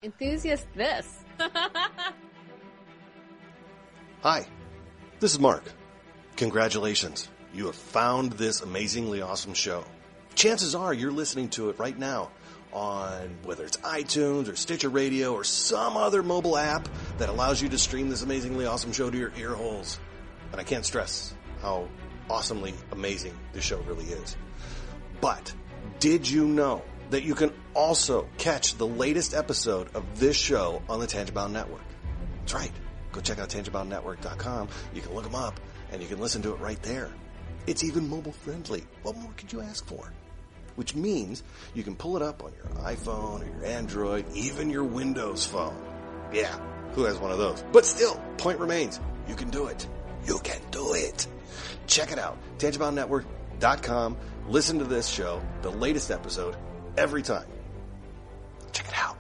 Enthusiast this. Hi, this is Mark. Congratulations. You have found this amazingly awesome show. Chances are you're listening to it right now on whether it's iTunes or Stitcher Radio or some other mobile app that allows you to stream this amazingly awesome show to your ear holes. And I can't stress how awesomely amazing this show really is. But did you know that you can also catch the latest episode of this show on the Tangibound Network? That's right. Go check out tangiboundnetwork.com. You can look them up, and you can listen to it right there. It's even mobile friendly. What more could you ask for? Which means you can pull it up on your iPhone or your Android, even your Windows phone. Yeah, who has one of those? But still, point remains, you can do it. You can do it. Check it out. tangiboundnetwork.com. Listen to this show, the latest episode, every time. Check it out.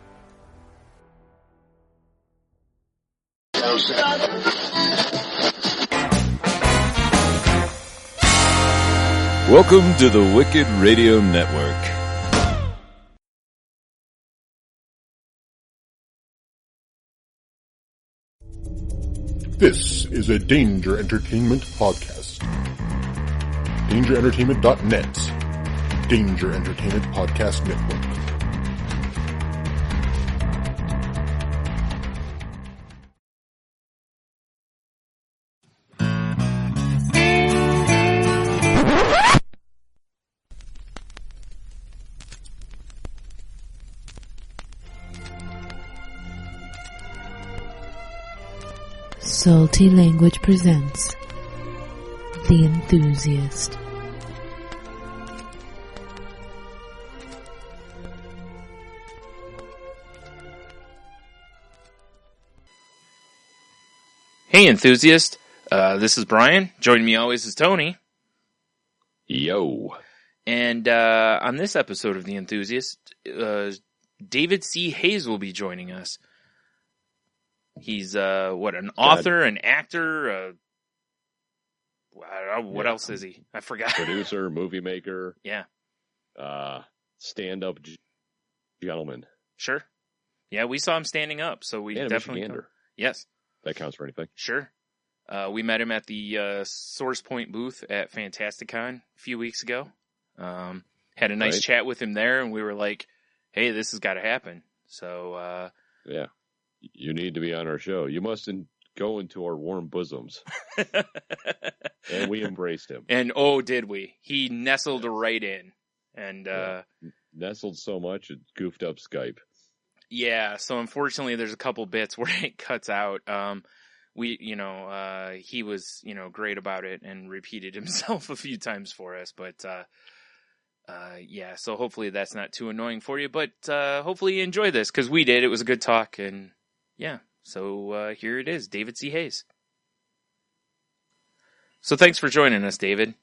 Welcome to the Wicked Radio Network. This is a Danger Entertainment podcast. DangerEntertainment.net. Danger Entertainment Podcast Network. Salty Language presents The Enthusiast. Hey, Enthusiast. This is Brian. Joining me always is Tony. Yo. And on this episode of The Enthusiast, David C. Hayes will be joining us. He's, an author, an actor, I don't know, what else is he? I forgot. Producer, movie maker. Yeah. Stand-up gentleman. Sure. Yeah, we saw him standing up, so we definitely... Michigander. Yes. That counts for anything. Sure. We met him at the Source Point booth at Fantasticon a few weeks ago. Had a nice chat with him there, and we were like, hey, this has got to happen. So... yeah. You need to be on our show. You must go into our warm bosoms. And we embraced him. And oh, did we? He nestled right in. And nestled so much it goofed up Skype. Yeah, so unfortunately there's a couple bits where it cuts out. He was, great about it and repeated himself a few times for us, but so hopefully that's not too annoying for you, but hopefully you enjoy this, because we did. It was a good talk, and yeah, so here it is, David C. Hayes. So thanks for joining us, David.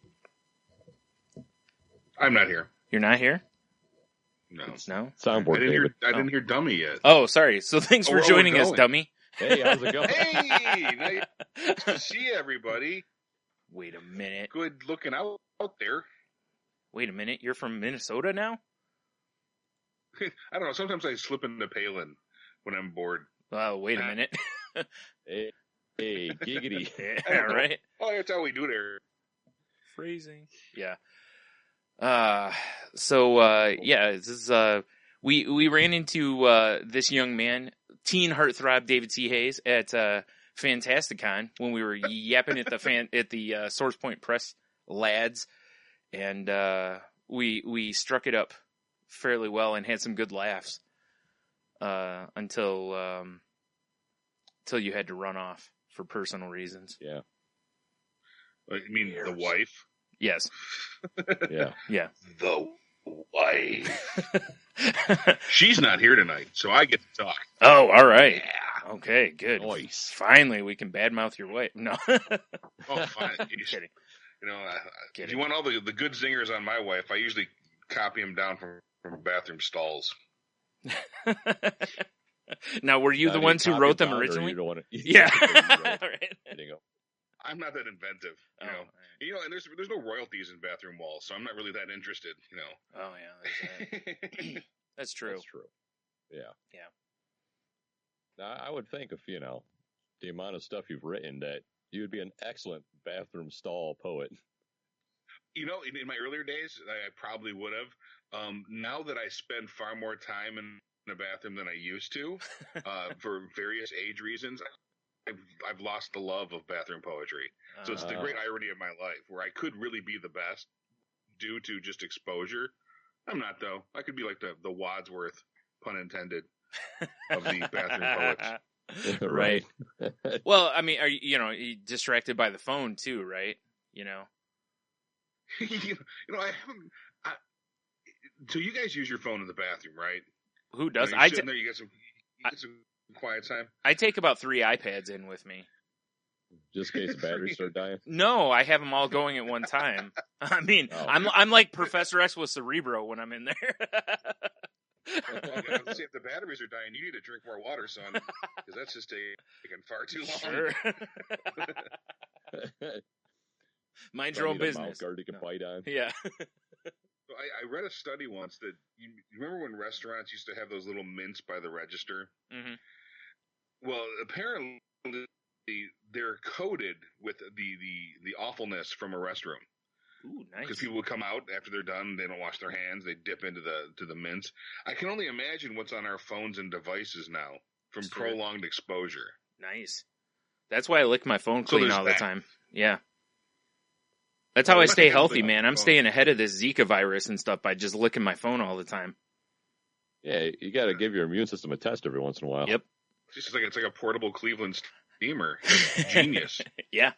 I'm not here. You're not here? No. Soundboard, I didn't hear Dummy yet. Oh, sorry. So thanks for joining us, Dummy. Hey, how's it going? Hey, nice to see everybody. Wait a minute. Good looking out there. Wait a minute. You're from Minnesota now? I don't know. Sometimes I slip into Palin when I'm bored. Oh, wait a minute. Hey, giggity. Yeah, right? Oh, that's how we do there. Phrasing. Yeah. This is, we ran into, this young man, teen heartthrob David C. Hayes at, Fantasticon when we were yapping at the Source Point Press lads. And, we struck it up fairly well and had some good laughs, until you had to run off for personal reasons. Yeah. You mean the wife? Yes. Yeah. Yeah. The wife. She's not here tonight, so I get to talk. Oh, all right. Yeah. Okay, good. Nice. Finally, we can badmouth your wife. No. Oh, fine. Kidding. If you want all the good zingers on my wife, I usually copy them down from bathroom stalls. Now, were you the ones who wrote them originally? Yeah. Right. I'm not that inventive, you know. And there's no royalties in bathroom walls, so I'm not really that interested, you know. Oh yeah, that's true. That's true. Yeah. Now, I would think if, the amount of stuff you've written that you would be an excellent bathroom stall poet. In my earlier days, I probably would have. Now that I spend far more time in the bathroom than I used to, for various age reasons, I've lost the love of bathroom poetry. So it's the great irony of my life, where I could really be the best due to just exposure. I'm not, though. I could be like the Wadsworth, pun intended, of the bathroom poets. Right. Well, I mean, are you distracted by the phone too, right? I haven't. So you guys use your phone in the bathroom, right? Who does? You're sitting there, you get some quiet time. I take about 3 iPads in with me. Just in case the batteries start dying? No, I have them all going at one time. I mean, I'm like Professor X with Cerebro when I'm in there. See, if the batteries are dying, you need to drink more water, son, because that's just taking far too long. Sure. Mind your own business. Guard you can bite on. Yeah. I read a study once that you remember when restaurants used to have those little mints by the register? Mm-hmm. Well, apparently they're coated with the awfulness from a restroom. Ooh, nice. Because people would come out after they're done, they don't wash their hands, they dip into the mints. I can only imagine what's on our phones and devices now from prolonged exposure. Nice. That's why I lick my phone clean all the time. Yeah. That's how I stay healthy, man. I'm staying ahead of this Zika virus and stuff by just licking my phone all the time. Yeah, you got to give your immune system a test every once in a while. Yep. It's like a portable Cleveland steamer. Genius. Yeah.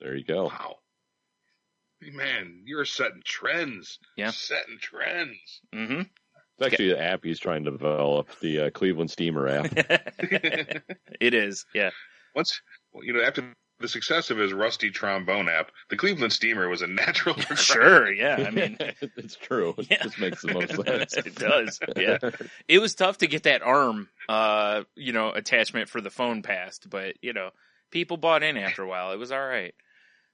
There you go. Wow. Man, you're setting trends. Yeah. Setting trends. Mm-hmm. It's actually the app he's trying to develop, the Cleveland Steamer app. It is, yeah. After the success of his rusty trombone app, the Cleveland Steamer was a natural progression. Sure, yeah. I mean, it's true. It just makes the most sense. It does, yeah. It was tough to get that arm, attachment for the phone passed, but, people bought in after a while. It was all right.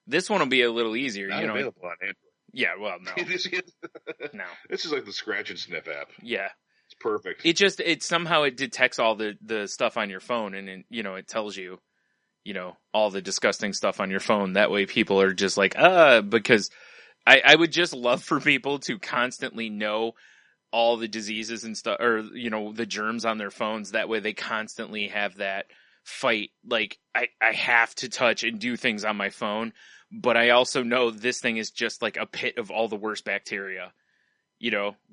This one will be a little easier, Not available on Android. Yeah, well, no. No. This is like the scratch and sniff app. Yeah. It's perfect. It somehow it detects all the stuff on your phone, and it tells you, all the disgusting stuff on your phone. That way people are just like, because I would just love for people to constantly know all the diseases and stuff, or, the germs on their phones. That way they constantly have that fight. Like, I have to touch and do things on my phone, but I also know this thing is just like a pit of all the worst bacteria,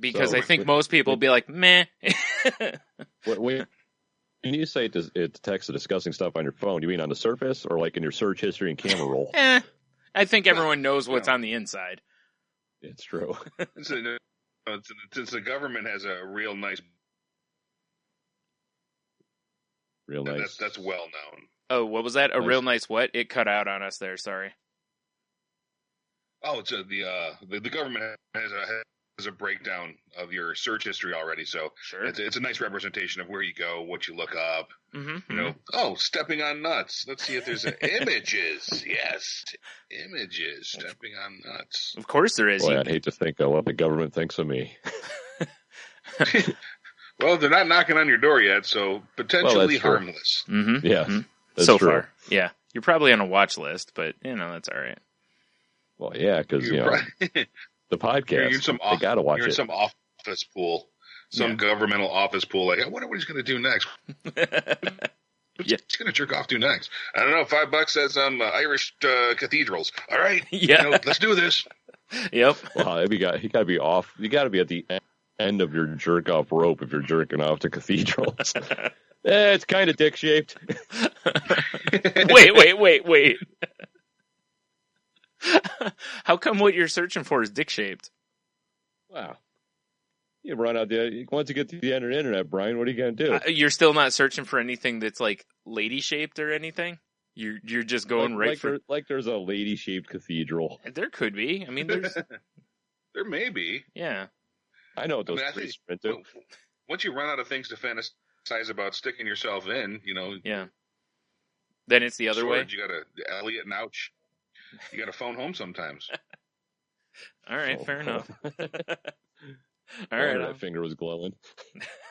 because I think most people will be like, meh. When you say it detects the disgusting stuff on your phone, you mean on the surface or like in your search history and camera roll? I think everyone knows what's on the inside. It's true. Since the government has a real nice. That's well known. Oh, what was that? A real nice what? It cut out on us there. Sorry. Oh, it's the government has a breakdown of your search history already, so sure. It's a nice representation of where you go, what you look up. Mm-hmm. Stepping on nuts. Let's see if there's images. Yes, images. Stepping on nuts. Of course there is. Boy, I'd hate to think of what the government thinks of me. Well, they're not knocking on your door yet, so potentially harmless. Mm-hmm. Yeah, mm-hmm. So true. Far. Yeah. You're probably on a watch list, but, that's all right. Well, yeah, because, the podcast, they got to watch it. You're in some office pool, governmental office pool. Like, I wonder what he's going to do next. What's he's going to jerk off to next? I don't know. $5 says Irish cathedrals. All right. Yeah. Let's do this. Yep. Well, you got to be off. You got to be at the end of your jerk off rope if you're jerking off to cathedrals. It's kind of dick shaped. Wait. How come what you're searching for is dick shaped? Wow. You run out there. Once you get to the end of the internet, Brian, what are you going to do? You're still not searching for anything that's like lady shaped or anything? You're just going there's a lady shaped cathedral. There could be. I mean, there's there may be. Yeah. I know what those priests are into. Once you run out of things to fantasize about sticking yourself in, Yeah. Then it's the other way. You got to Elliot and Ouch. You got to phone home sometimes. All right, fair enough. All right. That finger was glowing.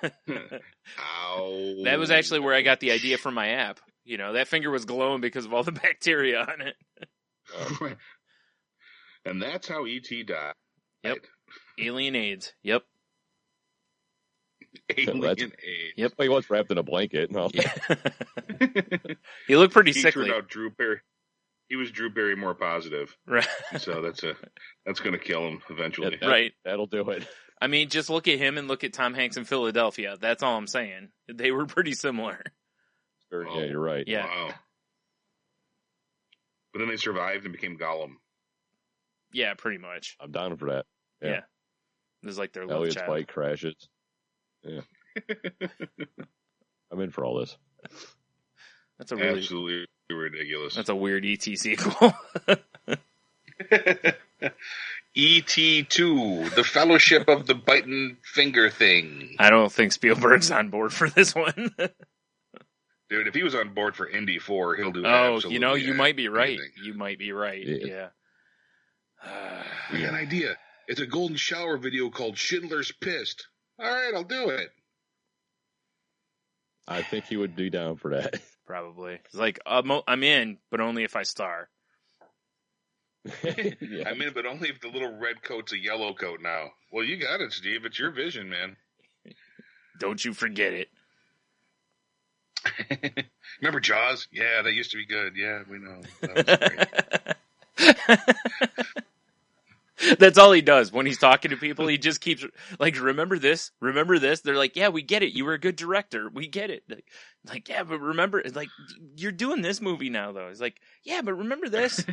Ow. That was actually where I got the idea from my app. You know, that finger was glowing because of all the bacteria on it. And that's how E.T. died. Yep. Alien AIDS. Yep. Alien That's- AIDS. Yep. Well, he was wrapped in a blanket. No. Yeah. He looked pretty He sickly. turned out Drew Barry. He was Drew Barrymore positive, Right. so that's going to kill him eventually. Right. That'll do it. I mean, just look at him and look at Tom Hanks in Philadelphia. That's all I'm saying. They were pretty similar. Yeah, you're right. Yeah. Wow. But then they survived and became Gollum. Yeah, pretty much. I'm down for that. Yeah. Yeah. It was like their love Elliot's child. bike crashes. Yeah. I'm in for all this. That's a really Absolutely ridiculous. that's a weird ET sequel. E.T.2, the Fellowship of the Biting Finger Thing. I don't think Spielberg's on board for this one. Dude, if he was on board for Indy 4, he'll do Oh, absolutely you know, you might be right. anything. You might be right. Yeah. Yeah. I got an idea. It's a golden shower video called Schindler's Pissed. All right, I'll do it. I think he would be down for that. Probably. It's like, I'm in, but only if I star. Yeah. I'm in, but only if the little red coat's a yellow coat now. Well, you got it, Steve. It's your vision, man. Don't you forget it. Remember Jaws? Yeah, that used to be good. Yeah, we know. That was great. That's all he does when he's talking to people. He just keeps like, remember this, remember this. They're like, yeah, we get it. You were a good director. We get it. Like, yeah, but remember, it's like, you're doing this movie now, though. It's like, yeah, but remember this.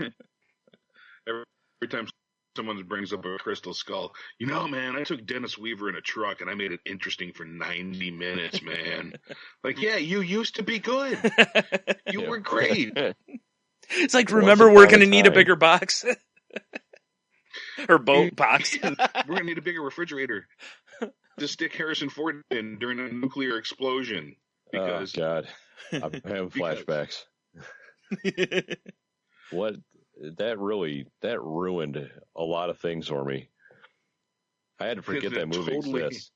Every time someone brings up a crystal skull, you know, man, I took Dennis Weaver in a truck and I made it interesting for 90 minutes, man. Like, yeah, you used to be good. You were great. It's like, Once remember, upon we're a going to need a time. bigger box. Or boat box. We're going to need a bigger refrigerator to stick Harrison Ford in during a nuclear explosion. Because Oh, God. I'm having flashbacks. What? That ruined a lot of things for me. I had to forget Isn't that it movie totally- exists.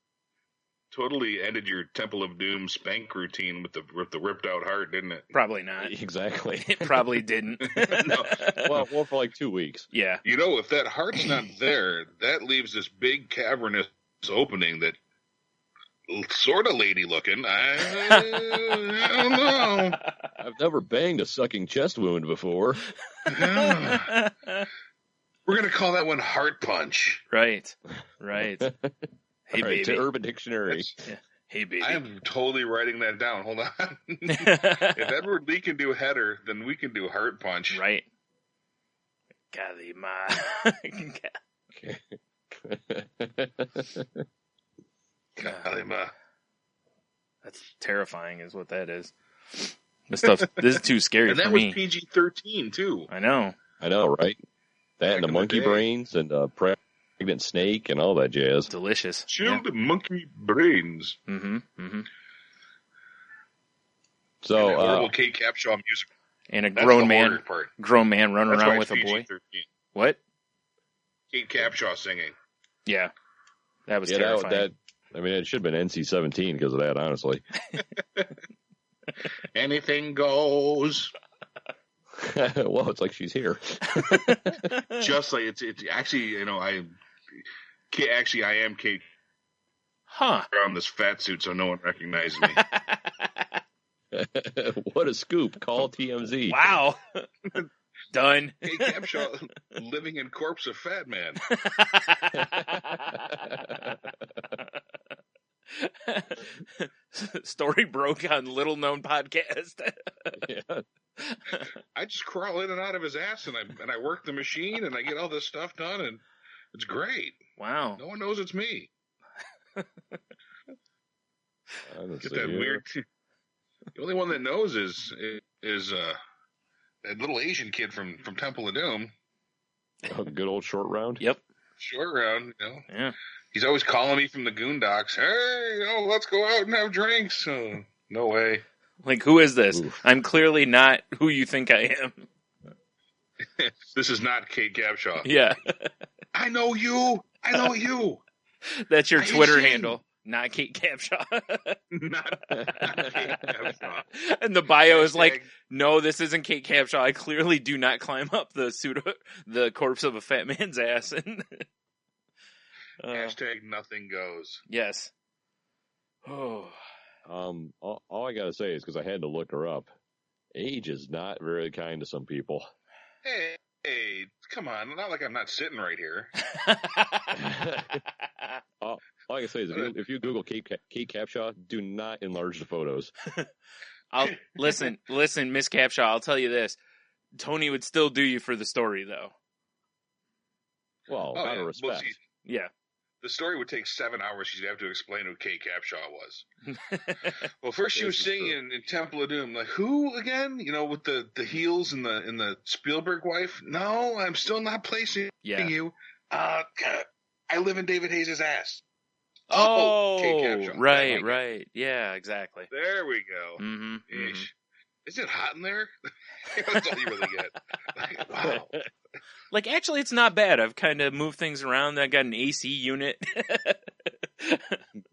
totally ended your Temple of Doom spank routine with the ripped out heart, didn't it? Probably not. Exactly. It probably didn't. No. well, for like 2 weeks. Yeah. You know, if that heart's not there, that leaves this big cavernous opening that sort of lady looking. I don't know. I've never banged a sucking chest wound before. We're gonna call that one Heart Punch. Right. Right. Hey, All right, to baby. Urban Dictionary. Hey, baby. I am totally writing that down. Hold on. If Edward Lee can do header, then we can do Heart Punch. Right. Kalima. Kalima. That's terrifying, is what that is. This stuff. This is too scary And for that was me. PG-13 too. I know. I know, right? That Back and the in the monkey day. brains and pregnant snake and all that jazz. Delicious. Chilled monkey brains. Mm-hmm. Mm-hmm. So, And that horrible Kate Capshaw music. And a That's grown the man, horror part. running That's why around it's with a boy. PG-13. What? Kate Capshaw singing. Yeah. That was yeah, terrifying. I mean, it should have been NC-17 because of that, honestly. Anything goes. Well, it's like she's here. Just like it's actually, you know, I am Kate Huh. around this fat suit, so no one recognizes me. What a scoop. Call TMZ. Wow. Done. Kate Capshaw living in corpse of fat man. Story broke on little known podcast. Yeah. I just crawl in and out of his ass, and I work the machine, and I get all this stuff done, and it's great. Wow. No one knows it's me. Let's Get see that here. weird. The only one that knows is that little Asian kid from Temple of Doom. Oh, good old short round. Yep. Short round, you know. Yeah. He's always calling me from the Goondocks. Hey, you know, let's go out and have drinks. Oh, no way. Like, who is this? Oof. I'm clearly not who you think I am. This is not Kate Capshaw. Yeah. I know you. I know you. That's your Are you Twitter saying- handle, not Kate Capshaw. Not Kate Capshaw. And the bio is like, Hashtag- no, this isn't Kate Capshaw. I clearly do not climb up the corpse of a fat man's ass. And hashtag nothing goes. yes. Oh, All I gotta say is, because I had to look her up, age is not very kind to some people. Hey, come on. Not like I'm not sitting right here. All I can say is, if you Google Kate Capshaw, do not enlarge the photos. I'll listen, Miss Capshaw. I'll tell you this: Tony would still do you for the story, though. Well, Oh, out yeah. of respect. Well, see, Yeah. the story would take 7 hours. She'd have to explain who Kate Capshaw was. Well, first she was This is singing in Temple of Doom. Like, who again? You know, with the heels and the Spielberg wife? No, I'm still not placing Yeah. you. I live in David Hayes' ass. Kate Oh, Capshaw. right, right. Yeah, exactly. There we go. Mm-hmm. Ish. Is it hot in there? That's all you really get. Like, wow. Like, actually, it's not bad. I've kind of moved things around. I got an AC unit.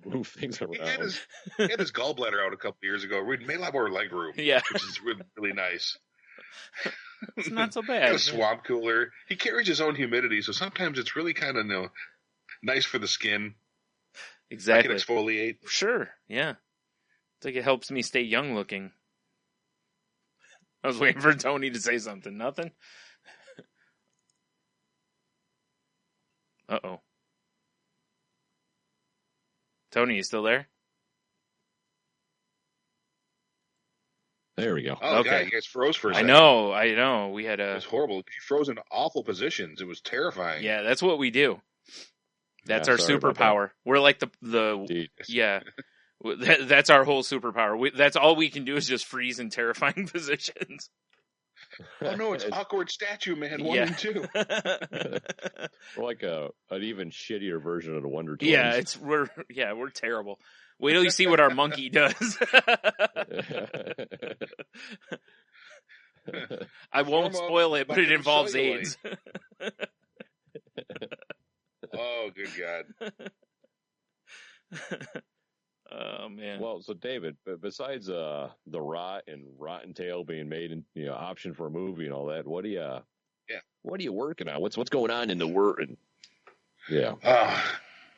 Move things He had, around. he had his gallbladder out a couple years ago. We made a lot more leg room, Yeah, which is really, really nice. it's not so He bad. had a swamp cooler. He carries his own humidity, so sometimes it's really kind of nice for the skin. I Exactly. can exfoliate. Sure, yeah. It's like it helps me stay young looking. I was waiting for Tony to say something. Nothing? Uh-oh. Tony, you still there? There we go. Oh, Okay. God, you guys froze for a I second. know. We had It a... was horrible. You froze in awful positions. It was terrifying. Yeah, that's what we do. That's Yeah, our sorry about superpower. We're like the Indeed. yeah. That's our whole superpower. That's all we can do is just freeze in terrifying positions. Oh, no, it's Awkward Statue Man 1 Yeah. and 2. We're like an even shittier version of the Wonder Twins. Yeah, we're terrible. Wait till you see what our monkey does. I won't Form up spoil it, but it bucket of involves cellulite. AIDS. Oh, good God. Oh man. Well, so David, besides the Rot and Rotten Tail being made and option for a movie and all that, what are you working on? What's going on in the world? Yeah.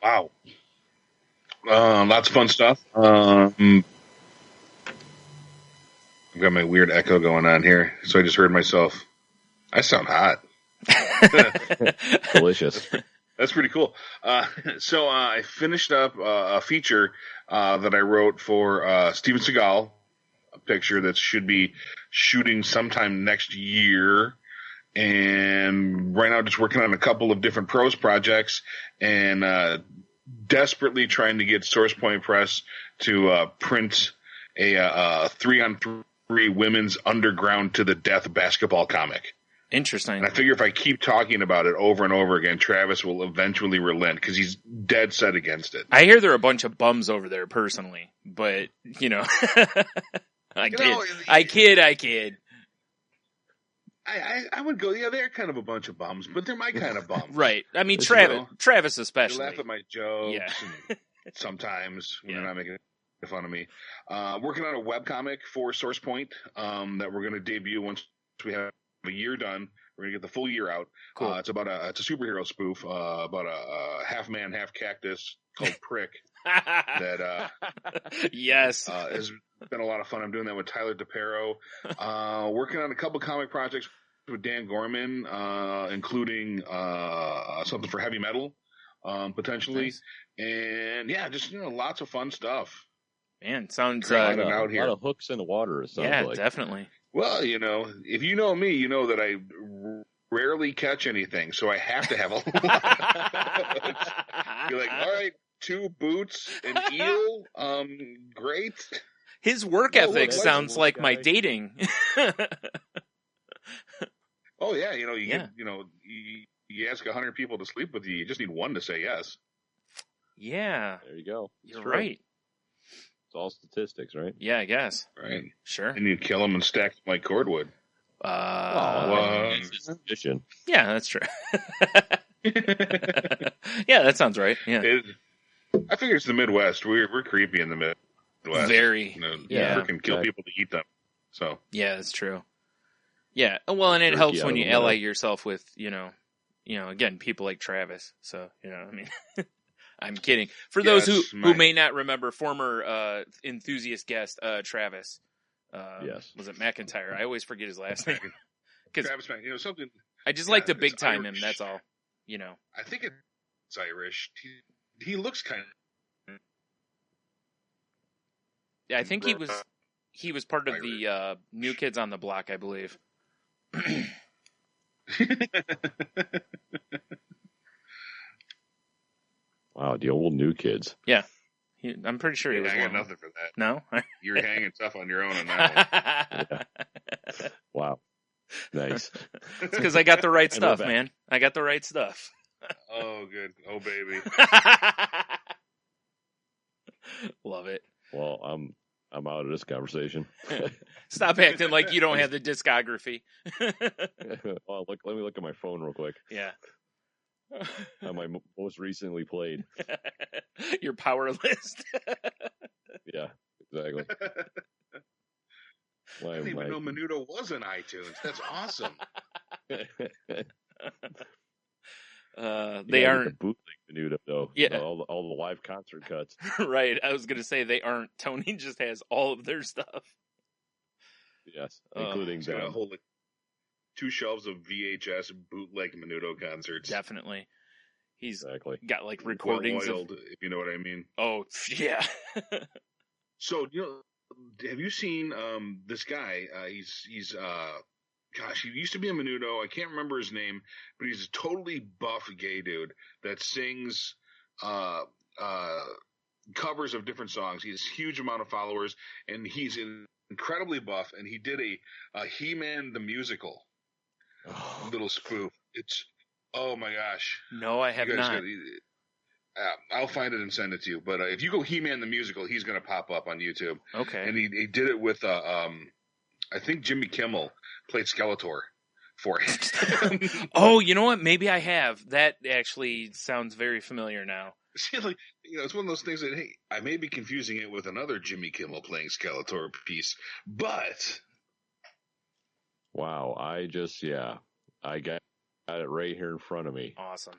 Wow. Lots of fun stuff. I've got my weird echo going on here, so I just heard myself. I sound hot. Delicious. That's pretty cool. So I finished up a feature that I wrote for Steven Seagal, a picture that should be shooting sometime next year. And right now just working on a couple of different prose projects and desperately trying to get SourcePoint Press to print a 3-on-3 women's underground to the death basketball comic. Interesting. And I figure if I keep talking about it over and over again, Travis will eventually relent because he's dead set against it. I hear there are a bunch of bums over there personally, but I kid. I would go, yeah, they're kind of a bunch of bums, but they're my kind of bums. Right. I mean, But, Travis They especially. laugh at my jokes Yeah. and sometimes when Yeah. they're not making fun of me. Working on a webcomic for SourcePoint that we're going to debut once we have a year done. We're going to get the full year out. Cool. It's a superhero spoof about a half man, half cactus called Prick. That Yes. has been a lot of fun. I'm doing that with Tyler DePero. Working on a couple comic projects with Dan Gorman, including something for heavy metal, potentially. Nice. And yeah, just lots of fun stuff. Man, sounds Trying A it out here. lot of hooks in the water, it sounds yeah, like. definitely. Well, if you know me, you know that I rarely catch anything, so I have to have a lot. You're like, all right, 2 boots, an eel, great. His work No, ethic look, sounds look, like my guy. dating. Oh yeah, Yeah. you ask 100 people to sleep with you just need one to say yes. Yeah, There you go. you're True. right. It's all statistics, right? Yeah, I guess. Right. Sure. And you kill them and stack them like cordwood. Uh, What? It's his mission. yeah, that's true. Yeah, that sounds right. Yeah. I figure it's the Midwest. We're creepy in the Midwest. Very. You know, Yeah. freaking kill people to eat them. So. Yeah, that's true. Yeah. Well, and it helps when you ally yourself with, again, people like Travis. So, I mean, I'm kidding. For those who may not remember, former enthusiast guest Travis. Yes. Was it McIntyre? I always forget his last name. Travis McIntyre. Something. I just like to big time him. That's all. I think it's Irish. He looks kind of. Yeah, I think he was part of the New Kids on the Block, I believe. Wow, the old New Kids. Yeah. I'm pretty sure he was. I got nothing for that. No? You're hanging tough on your own on that one. Yeah. Wow. Nice. It's because I got the right stuff, man. I got the right stuff. Oh, good. Oh, baby. Love it. Well, I'm out of this conversation. Stop acting like you don't have the discography. Well, let me look at my phone real quick. Yeah. On my most recently played. Your power list. Yeah, exactly. I didn't even know Menudo was in iTunes. That's awesome. They aren't the bootleg Menudo though. Yeah, all the live concert cuts. Right. I was gonna say they aren't. Tony just has all of their stuff. Yes, including a whole 2 shelves of VHS bootleg Menudo concerts. Definitely. He's got like recordings oiled, if you know what I mean. Oh yeah. So have you seen this guy? He's gosh, he used to be a Menudo. I can't remember his name, but he's a totally buff gay dude that sings covers of different songs. He has a huge amount of followers, and he's incredibly buff. And he did a He-Man the Musical little spoof. It's oh my gosh. No, I have not. I'll find it and send it to you. But if you go He-Man the Musical, he's going to pop up on YouTube. Okay. And he did it with I think Jimmy Kimmel played Skeletor for him. Oh, you know what? Maybe I have. That actually sounds very familiar now. See, it's one of those things that, hey, I may be confusing it with another Jimmy Kimmel playing Skeletor piece, but wow, I got it right here in front of me. Awesome.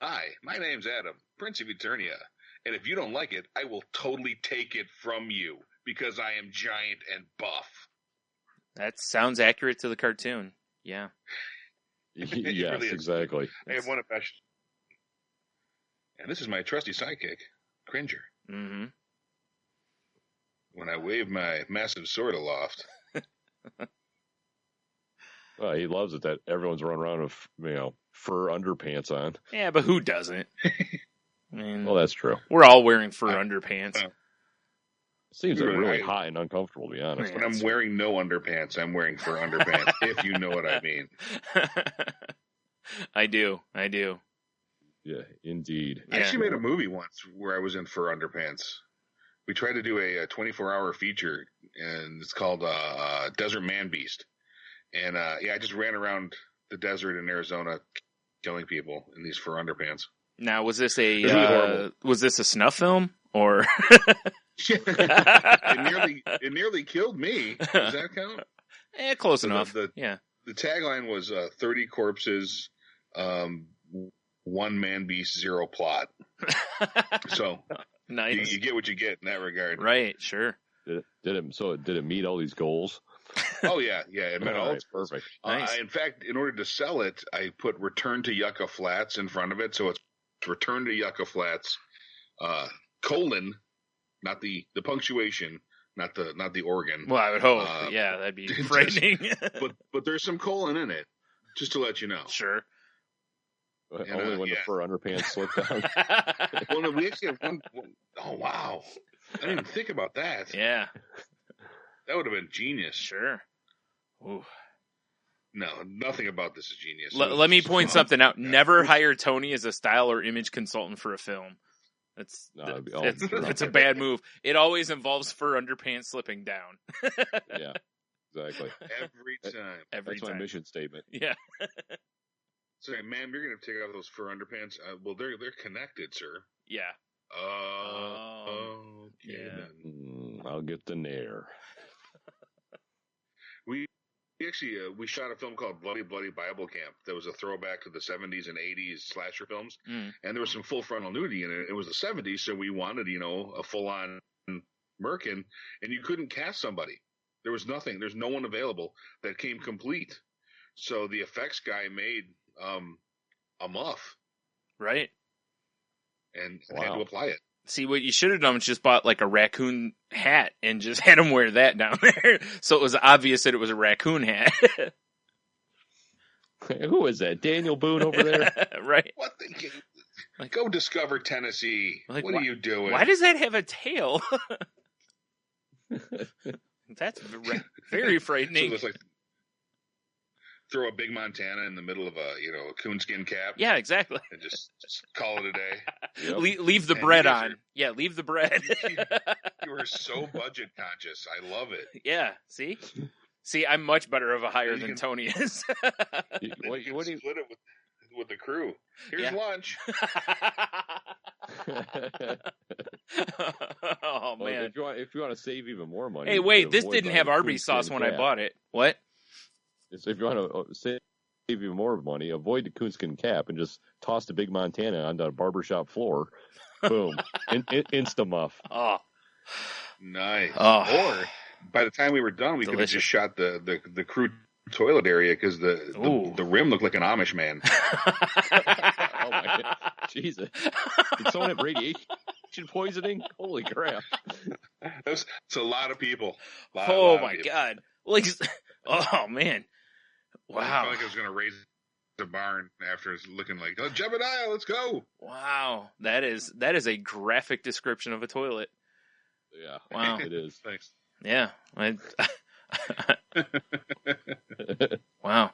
Hi, my name's Adam, Prince of Eternia, and if you don't like it, I will totally take it from you because I am giant and buff. That sounds accurate to the cartoon. Yeah. Yes, really exactly. I have one affection. And this is my trusty sidekick, Cringer. Mm-hmm. When I wave my massive sword aloft. Well, he loves it that everyone's running around with, fur underpants on. Yeah, but who doesn't? I mean, well, that's true. We're all wearing fur underpants. Seems really hot and uncomfortable, to be honest. When I'm wearing no underpants, I'm wearing fur underpants, if you know what I mean. I do. Yeah, indeed. I actually made a movie once where I was in fur underpants. We tried to do a 24-hour feature, and it's called Desert Man Beast. And I just ran around the desert in Arizona killing people in these fur underpants. Now, was this a snuff film or? It nearly killed me. Does that count? Close enough. The tagline was 30 corpses, 1 man beast, 0 plot. So nice. You get what you get in that regard. Right, sure. Did it meet all these goals? Oh yeah, it met all. Perfect. Nice. In fact, in order to sell it, I put "Return to Yucca Flats" in front of it, so it's "Return to Yucca Flats," colon, not the punctuation, not the organ. Well, I would hope. Yeah, that'd be frightening. but there's some colon in it, just to let you know. Sure. Only when the fur underpants slip down. Well, no, we actually have one. Oh wow, I didn't even think about that. Yeah. That would have been genius. Sure. Ooh. No, nothing about this is genius. Let me point something out. Never hire Tony as a style or image consultant for a film. That's a bad move. It always involves fur underpants slipping down. Yeah, exactly. Every time. That's my mission statement. Yeah. Sorry, ma'am, you're going to take off those fur underpants. Well, they're connected, sir. Yeah. Okay, yeah. then. I'll get the nair. We actually we shot a film called Bloody Bloody Bible Camp that was a throwback to the 70s and 80s slasher films, and there was some full frontal nudity in it. It was the 70s, so we wanted, a full-on merkin, and you couldn't cast somebody. There was nothing. There's no one available that came complete. So the effects guy made a muff. Right. And had to apply it. See, what you should have done was just bought like a raccoon hat and just had him wear that down there. So it was obvious that it was a raccoon hat. Who is that? Daniel Boone over there? Right. What go discover Tennessee. Like, what are you doing? Why does that have a tail? That's very frightening. So it's like throw a big Montana in the middle of a coonskin cap. Yeah, exactly. And just call it a day. Yep. Leave the bread on. Yeah, leave the bread. You are so budget conscious. I love it. Yeah. See, I'm much better of a hire than Tony is. What do you split it with the crew? Here's lunch. Oh man! If you want to save even more money. Hey, wait! This didn't have Arby's sauce when I bought it. What? So if you want to save even more money, avoid the coonskin cap and just toss the big Montana onto a barbershop floor. Boom. Insta-muff. Oh. Nice. Oh. Or by the time we were done, we could have just shot the crew toilet area because the rim looked like an Amish man. Oh, my God. Jesus. Did someone have radiation poisoning? Holy crap. It's a lot of people. Oh, my God. Like, oh, man. Wow. I felt like I was going to raise the barn after it's looking like, oh, Jebediah, let's go. Wow. That is a graphic description of a toilet. Yeah. Wow. It is. Thanks. Yeah. Wow.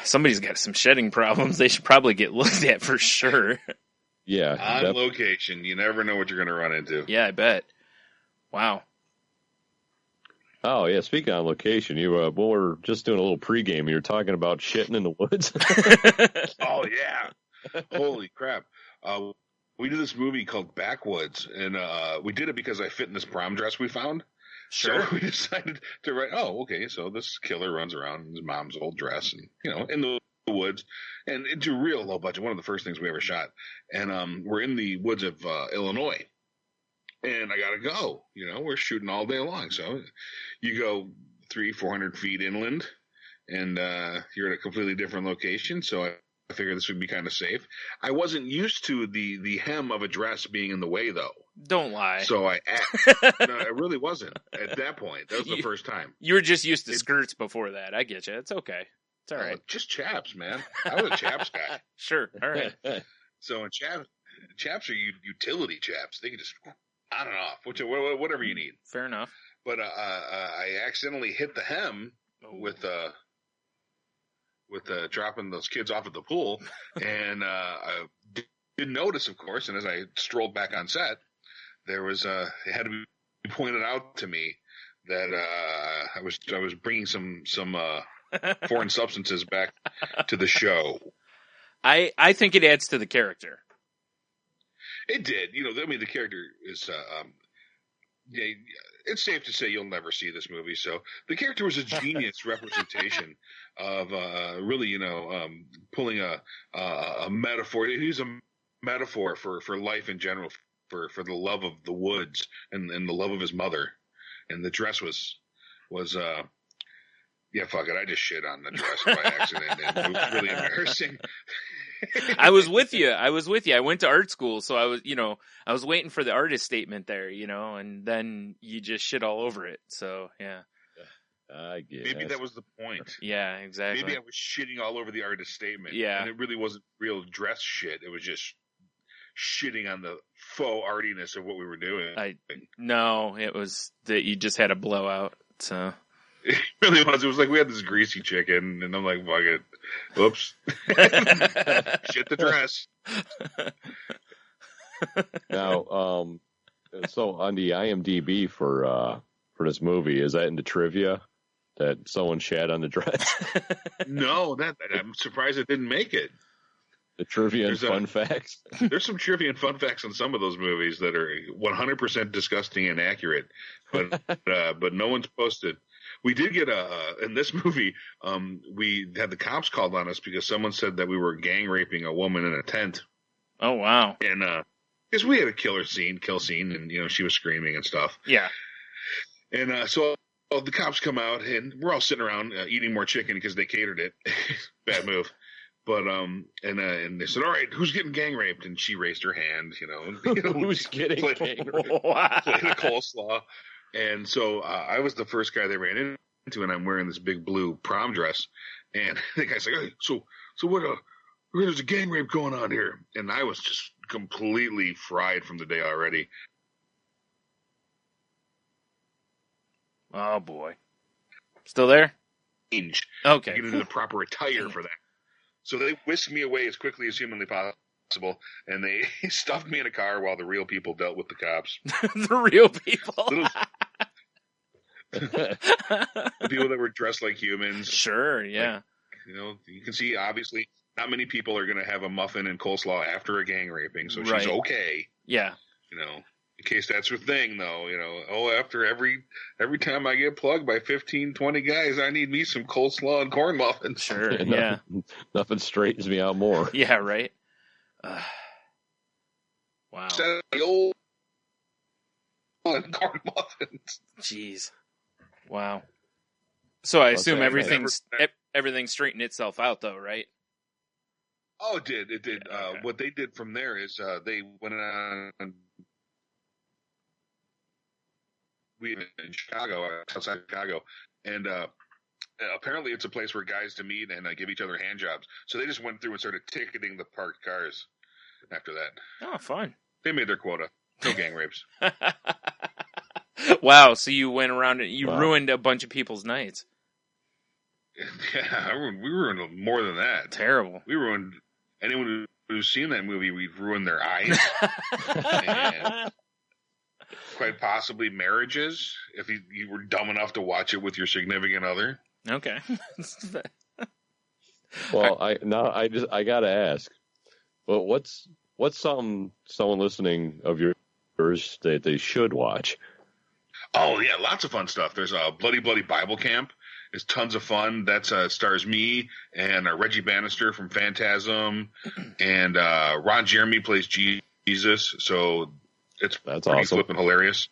Somebody's got some shedding problems. They should probably get looked at for sure. Yeah. On location. You never know what you're going to run into. Yeah, I bet. Wow. Oh, yeah. Speaking on location, you when we were just doing a little pregame, you were talking about shitting in the woods. Oh, yeah. Holy crap. We did this movie called Backwoods, and we did it because I fit in this prom dress we found. Sure. So we decided to write, okay, so this killer runs around in his mom's old dress and, in the woods. And it's a real low budget, one of the first things we ever shot. And we're in the woods of Illinois. And I got to go. We're shooting all day long. So you go 300-400 feet inland, and you're at a completely different location. So I figured this would be kind of safe. I wasn't used to the hem of a dress being in the way, though. Don't lie. So no, I really wasn't at that point. That was the first time. You were just used to skirts before that. I get you. It's okay. It's all right. Just chaps, man. I was a chaps guy. Sure. All right. So chaps are utility chaps. They can just on and off, whatever you need. Fair enough. But I accidentally hit the hem with dropping those kids off at the pool, and I didn't notice, of course. And as I strolled back on set, there was it had to be pointed out to me that I was bringing some foreign substances back to the show. I think it adds to the character. It did. The character is it's safe to say you'll never see this movie. So the character was a genius representation of really, pulling a metaphor. He's a metaphor for life in general, for the love of the woods and the love of his mother. And the dress was yeah, fuck it. I just shit on the dress by accident, and it was really embarrassing. I was with you. I went to art school, so I was waiting for the artist statement there, and then you just shit all over it. So, yeah. I guess. Maybe that was the point. Yeah, exactly. Maybe I was shitting all over the artist statement. Yeah. And it really wasn't real dress shit. It was just shitting on the faux artiness of what we were doing. No, it was that you just had a blowout, so... It really was. It was like we had this greasy chicken, and I'm like, fuck it. Whoops. Shit the dress. Now, so on the IMDb for this movie, is that in the trivia? that someone shat on the dress? No, I'm surprised it didn't make it. The trivia and fun facts. There's some trivia and fun facts on some of those movies that are 100% disgusting and accurate, but no one's posted. We did get in this movie, we had the cops called on us because someone said that we were gang raping a woman in a tent. Oh, wow. And, because we had a kill scene, and, she was screaming and stuff. Yeah. And, so the cops come out, and we're all sitting around eating more chicken because they catered it. Bad move. But, and they said, all right, who's getting gang raped? And she raised her hand, Who's getting gang raped? Played a coleslaw. And so I was the first guy they ran into, and I'm wearing this big blue prom dress. And the guy's like, hey, so what, there's a gang rape going on here. And I was just completely fried from the day already. Oh, boy. Still there? Okay. Get into the proper attire for that. So they whisked me away as quickly as humanly possible, and they stuffed me in a car while the real people dealt with the cops. The real people? The people that were dressed like humans. Sure, yeah. You can see, obviously, not many people are going to have a muffin and coleslaw after a gang raping, so she's okay. Yeah. In case that's her thing, though, after every time I get plugged by 15, 20 guys, I need me some coleslaw and corn muffins. Sure, yeah. Nothing straightens me out more. Yeah, right? Wow. The old corn muffins. Jeez. Wow. So I assume everything straightened itself out, though, right? Oh, it did. It did. Okay. What they did from there is they went on in Chicago, outside Chicago, and apparently it's a place where guys to meet and give each other hand jobs. So they just went through and started ticketing the parked cars after that. Oh, fun. They made their quota. No gang rapes. Wow, so you went around and you ruined a bunch of people's nights. Yeah, we ruined more than that. Terrible. We ruined anyone who's seen that movie. We've ruined their eyes. And quite possibly marriages, if you were dumb enough to watch it with your significant other. Okay. Well, I gotta ask. Well, what's someone listening of yours that they should watch? Oh yeah, lots of fun stuff. There's a Bloody Bloody Bible Camp. It's tons of fun. That stars me and Reggie Bannister from Phantasm, and Ron Jeremy plays Jesus. So that's pretty awesome. flippin' hilarious.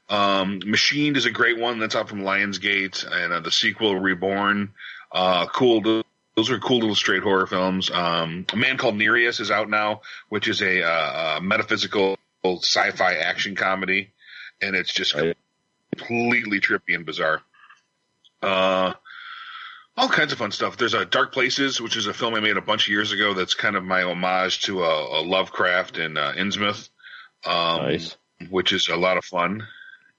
Machined is a great one. That's out from Lionsgate, and the sequel Reborn. Cool. Those are cool little straight horror films. A Man Called Nereus is out now, which is a metaphysical sci-fi action comedy, and it's just completely trippy and bizarre. All kinds of fun stuff. There's Dark Places, which is a film I made a bunch of years ago. That's kind of my homage to a Lovecraft and Innsmouth, nice. Which is a lot of fun,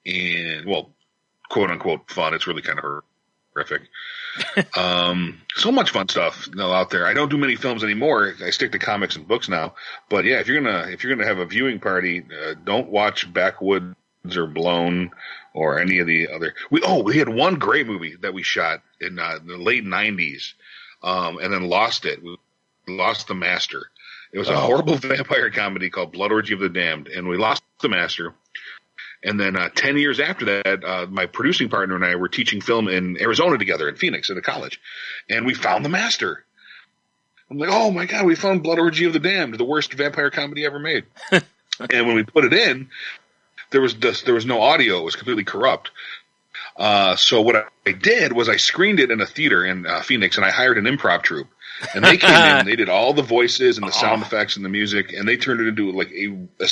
and quote unquote fun. It's really kind of horrific. So much fun stuff out there. I don't do many films anymore. I stick to comics and books now. But yeah, if you're gonna have a viewing party, don't watch Backwoods or Blown or any of the other. We had one great movie that we shot in the late 90s, and then lost it. We lost The Master. It was a horrible vampire comedy called Blood Orgy of the Damned, and we lost The Master. And then 10 years after that, my producing partner and I were teaching film in Arizona together, in Phoenix, at a college. And we found The Master. I'm like, oh my God, we found Blood Orgy of the Damned, the worst vampire comedy ever made. And when we put it in, there was no audio. It was completely corrupt. So what I did was I screened it in a theater in Phoenix, and I hired an improv troupe. And they came in, and they did all the voices and the sound effects and the music, and they turned it into like a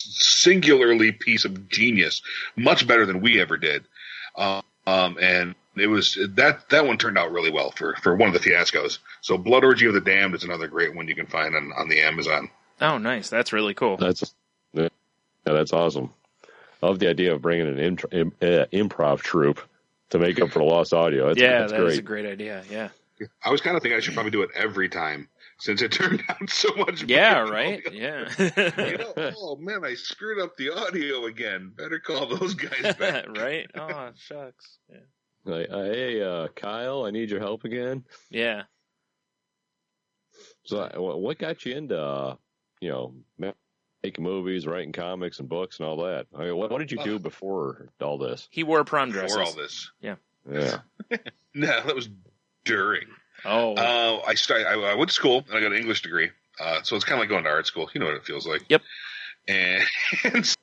singularly piece of genius, much better than we ever did. And it was that one turned out really well for one of the fiascos. So Blood Orgy of the Damned is another great one you can find on the Amazon. Oh, nice. That's really cool. That's awesome. I love the idea of bringing an improv troupe to make up for the lost audio. That's great. Is a great idea. Yeah. I was kind of thinking I should probably do it every time, since it turned out so much better. Yeah, right? Yeah. Oh, man, I screwed up the audio again. Better call those guys back. Right? Oh, shucks. Yeah. Like, hey, Kyle, I need your help again. Yeah. So, what got you into, making movies, writing comics and books and all that? I mean, what did you do before all this? He wore prom dresses. Before all this. Yeah. No, that was during. Oh. I went to school and I got an English degree. So it's kind of like going to art school. You know what it feels like. Yep. And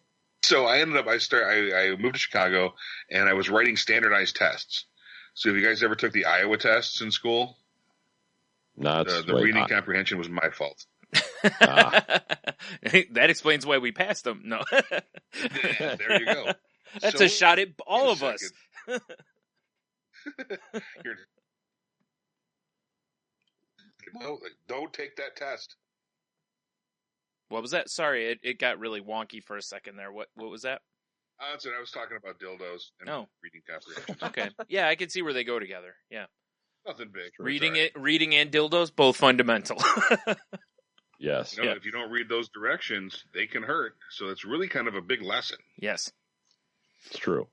so I ended up, I moved to Chicago and I was writing standardized tests. So have you guys ever took the Iowa tests in school? The reading comprehension was my fault. That explains why we passed them. No. Yeah, there you go. That's a shot at all of us. No, don't take that test. What was that? Sorry, it got really wonky for a second there. What was that? That's it. I was talking about dildos and reading comprehension. Okay. Yeah, I can see where they go together. Yeah. Nothing big. Reading and dildos, both fundamental. Yes. If you don't read those directions, they can hurt. So it's really kind of a big lesson. Yes. It's true.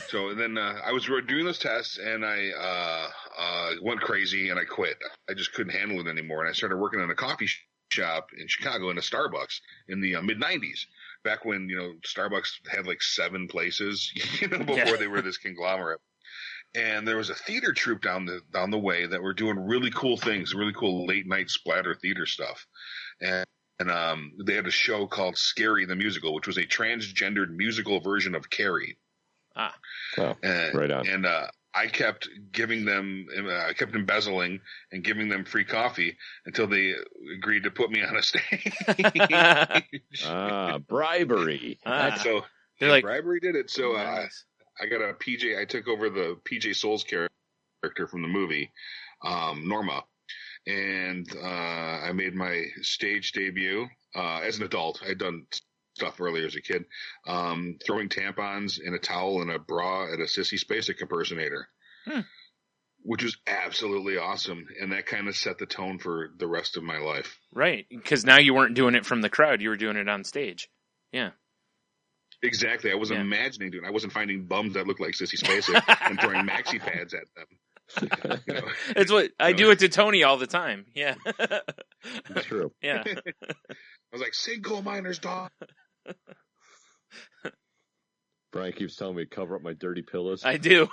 So then I was doing those tests and I went crazy and I quit. I just couldn't handle it anymore. And I started working in a coffee shop in Chicago in a Starbucks in the mid-90s. Back when, Starbucks had like 7 places, before they were this conglomerate. And there was a theater troupe down the way that were doing really cool things, really cool late night splatter theater stuff. And they had a show called Scary the Musical, which was a transgendered musical version of Carrie. Ah. Oh, right on. And I kept embezzling and giving them free coffee until they agreed to put me on a stage. Bribery. So bribery did it. So nice. I got a PJ. I took over the PJ Souls character from the movie, Norma, and I made my stage debut as an adult. I'd done stuff earlier as a kid, throwing tampons in a towel and a bra at a Sissy Spacek impersonator, which was absolutely awesome. And that kind of set the tone for the rest of my life. Right. Because now you weren't doing it from the crowd. You were doing it on stage. Yeah. Exactly. I was imagining doing it. I wasn't finding bums that looked like Sissy Spacek and throwing maxi pads at them. It's what I do it to Tony all the time. Yeah. That's true. Yeah. I was like, sing coal miner's dog. Brian keeps telling me to cover up my dirty pillows. I do.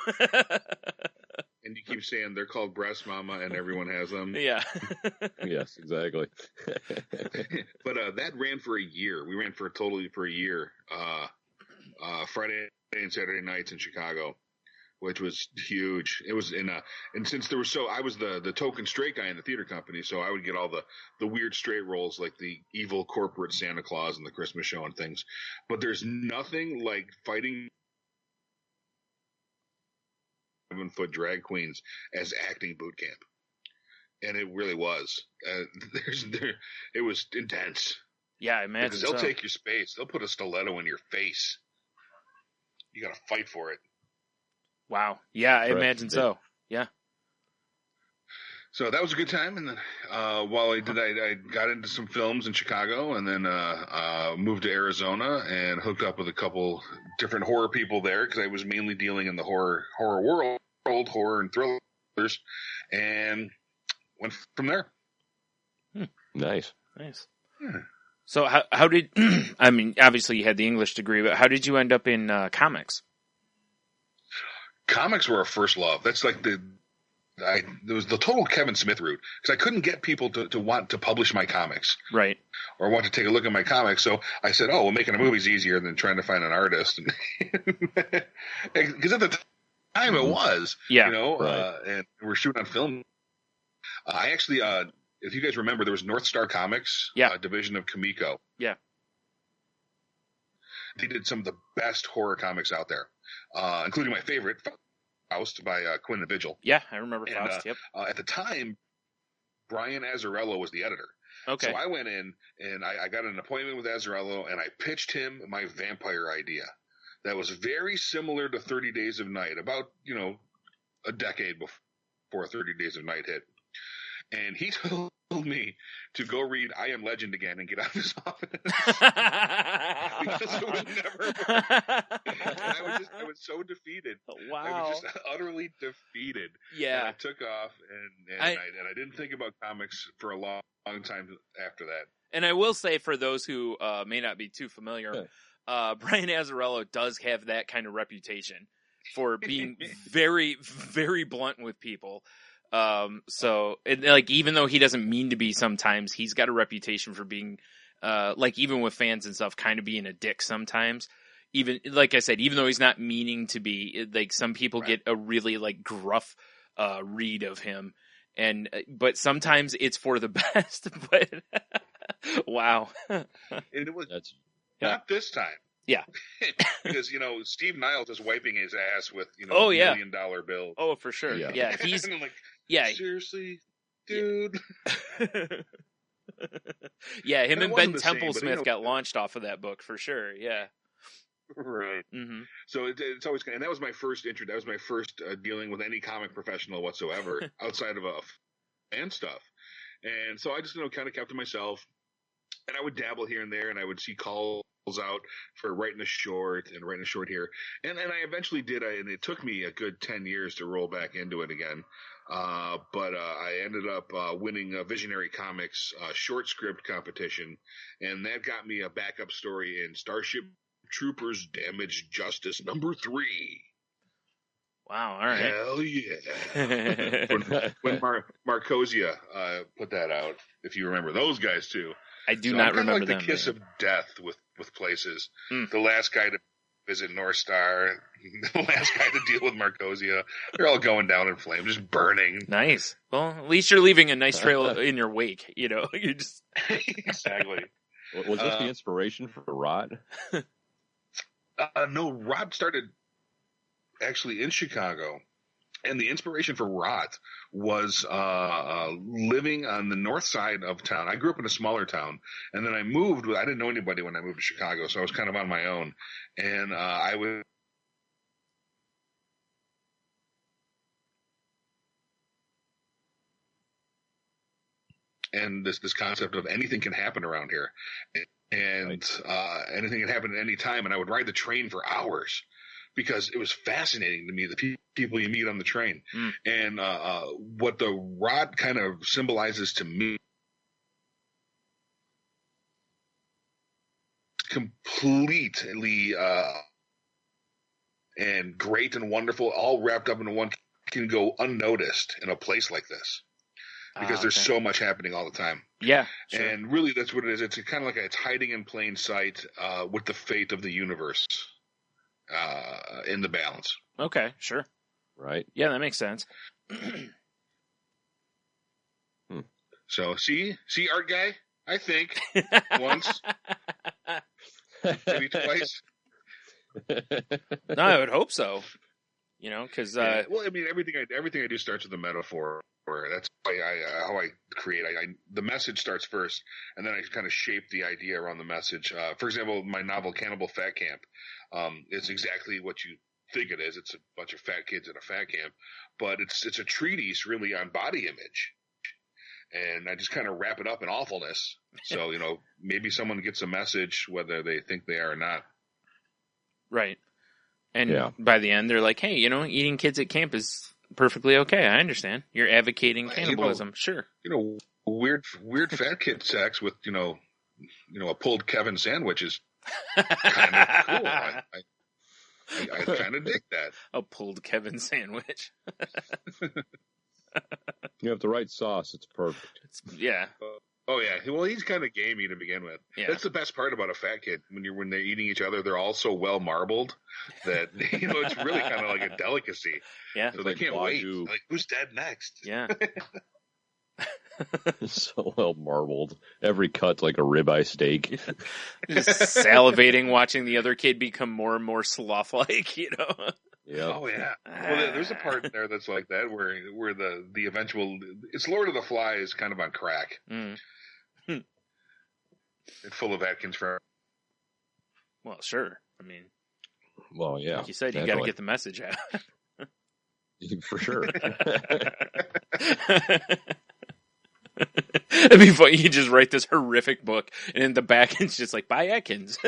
And you keep saying they're called breast mama and everyone has them. Yeah. Yes, exactly. But that ran for a year. We ran for a year. Friday and Saturday nights in Chicago, which was huge. It was and since there was I was the token straight guy in the theater company, so I would get all the weird straight roles like the evil corporate Santa Claus and the Christmas show and things. But there's nothing like fighting 7-foot drag queens as acting boot camp. And it really was. It was intense. Yeah, I imagine because they'll take your space. They'll put a stiletto in your face. You got to fight for it. Wow. Yeah, I imagine so. Yeah. So that was a good time. And then while I did, I got into some films in Chicago and then moved to Arizona and hooked up with a couple different horror people there because I was mainly dealing in the horror world, horror and thrillers, and went from there. Nice. Yeah. So how did, I mean, obviously you had the English degree, but how did you end up in comics? Comics were our first love. That's like there was the total Kevin Smith route because I couldn't get people to want to publish my comics. Right. Or want to take a look at my comics. So I said, well, making a movie is easier than trying to find an artist. Because at the time it was, right. And we're shooting on film. I actually, if you guys remember, there was North Star Comics, division of Comico. Yeah. They did some of the best horror comics out there, including my favorite, Faust by Quinn the Vigil. Yeah, I remember Faust, yep. At the time, Brian Azzarello was the editor. Okay. So I went in and I got an appointment with Azzarello and I pitched him my vampire idea that was very similar to 30 Days of Night, about, a decade before 30 Days of Night hit. And he told me to go read I Am Legend again and get out of his office. Because it would never work. And I would was so defeated. Wow. I was just utterly defeated. Yeah. And I took off, and I didn't think about comics for a long time after that. And I will say, for those who may not be too familiar, Brian Azzarello does have that kind of reputation for being very, very blunt with people. So, like, even though he doesn't mean to be sometimes, he's got a reputation for being, like, even with fans and stuff, kind of being a dick sometimes. Even, like I said, even though he's not meaning to be, like, some people get a really, like, gruff read of him. But sometimes it's for the best. But wow. And it was not this time. Yeah. Because, Steve Niles is wiping his ass with, $1 million bills. Oh, for sure. Yeah. He's and I'm like, yeah. Seriously, dude. Yeah, him and Ben Templesmith got launched off of that book for sure. Yeah. Right. Mm-hmm. So it's always, and that was my first that was my first dealing with any comic professional whatsoever outside of fan stuff. And so I just, kind of kept to myself, and I would dabble here and there, and I would see calls out for writing a short here. And I eventually did, and it took me a good 10 years to roll back into it again. But I ended up winning a Visionary Comics short script competition, and that got me a backup story in Starship Troopers Damaged Justice #3. Wow, all right. Hell yeah. when Marcosia put that out, if you remember those guys too. I do not remember like them. The kiss of death with places. The last guy to visit North Star, the last guy to deal with Marcosia. They're all going down in flames, just burning. Nice. Well, at least you're leaving a nice trail in your wake. You just exactly. Was this the inspiration for Rot? No, Rot started actually in Chicago. And the inspiration for Rot was living on the north side of town. I grew up in a smaller town, and then I moved. I didn't know anybody when I moved to Chicago, so I was kind of on my own. And I was and this concept of anything can happen around here, and anything can happen at any time. And I would ride the train for hours, because it was fascinating to me, the people you meet on the train. And what the Rot kind of symbolizes to me, completely and great and wonderful, all wrapped up into one, can go unnoticed in a place like this. Because there's so much happening all the time. Yeah. Sure. And really, that's what it is. It's kind of like it's hiding in plain sight with the fate of the universe in the balance. Okay, sure. Right. Yeah, that makes sense. So, see, Art Guy? I think once, maybe twice. No, I would hope so. Because well, I mean, everything I do starts with a metaphor. That's how I create. The message starts first, and then I kind of shape the idea around the message. For example, my novel Cannibal Fat Camp, it's exactly what you think it is. It's a bunch of fat kids in a fat camp, but it's a treatise really on body image, and I just kind of wrap it up in awfulness. So maybe someone gets a message whether they think they are or not. Right. And by the end, they're like, hey, eating kids at camp is perfectly okay. I understand. You're advocating cannibalism. Sure. Weird fat kid sex with, a pulled Kevin sandwich is kind of cool. I kind of dig that. A pulled Kevin sandwich. You have the right sauce. It's perfect. Yeah. Oh yeah. Well, he's kind of gamey to begin with. Yeah. That's the best part about a fat kid. When they're eating each other, they're all so well marbled that it's really kind of like a delicacy. Yeah. So they can't wait. Like, who's dead next? Yeah. So well marbled. Every cut's like a ribeye steak. Just salivating, watching the other kid become more and more sloth-like. Yeah. Oh yeah. Well, there's a part in there that's like that where the eventual, it's Lord of the Flies kind of on crack. It's full of Atkins for. Well, sure. I mean, well, yeah. Like you said, you got to get the message out. For sure. It'd be funny. You just write this horrific book, and in the back it's just like, "Buy Atkins."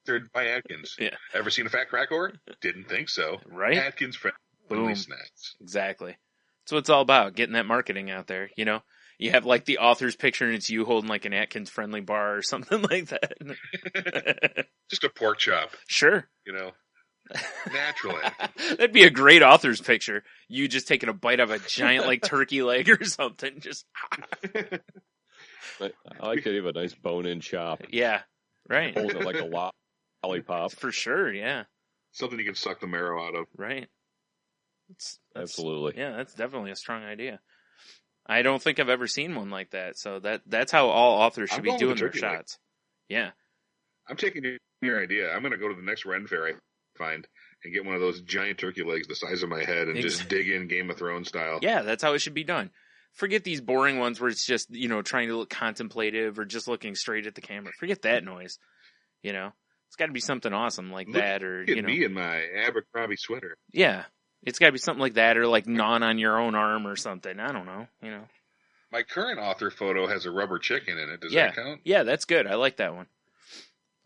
sponsored by Atkins. Yeah. Ever seen a fat crack whore? Didn't think so. Right? Atkins friendly Boom. snacks. Exactly. That's what it's all about, getting that marketing out there, you know? You have like the author's picture and it's you holding like an Atkins friendly bar or something like that. Just a pork chop, Sure. you know. Natural Atkins. That'd be a great author's picture. You just taking a bite of a giant like turkey leg or something. Just I like to have a nice bone-in chop. yeah, right. Hold it like a lollipop. For sure, yeah. Something you can suck the marrow out of. Right. That's, Absolutely. Yeah, that's definitely a strong idea. I don't think I've ever seen one like that. So that's how all authors should be doing their shots. Yeah. I'm taking your idea. I'm going to go to the next Ren Fair I find and get one of those giant turkey legs the size of my head and just dig in Game of Thrones style. Yeah, that's how it should be done. Forget these boring ones where it's just, you know, trying to look contemplative or just looking straight at the camera. Forget that noise. You know, it's got to be something awesome like that, or Look at you know, me in my Abercrombie sweater. yeah, it's got to be something like that, or like gnawing on your own arm or something. I don't know. You know, My current author photo has a rubber chicken in it. Does yeah, that count? yeah, that's good. I like that one.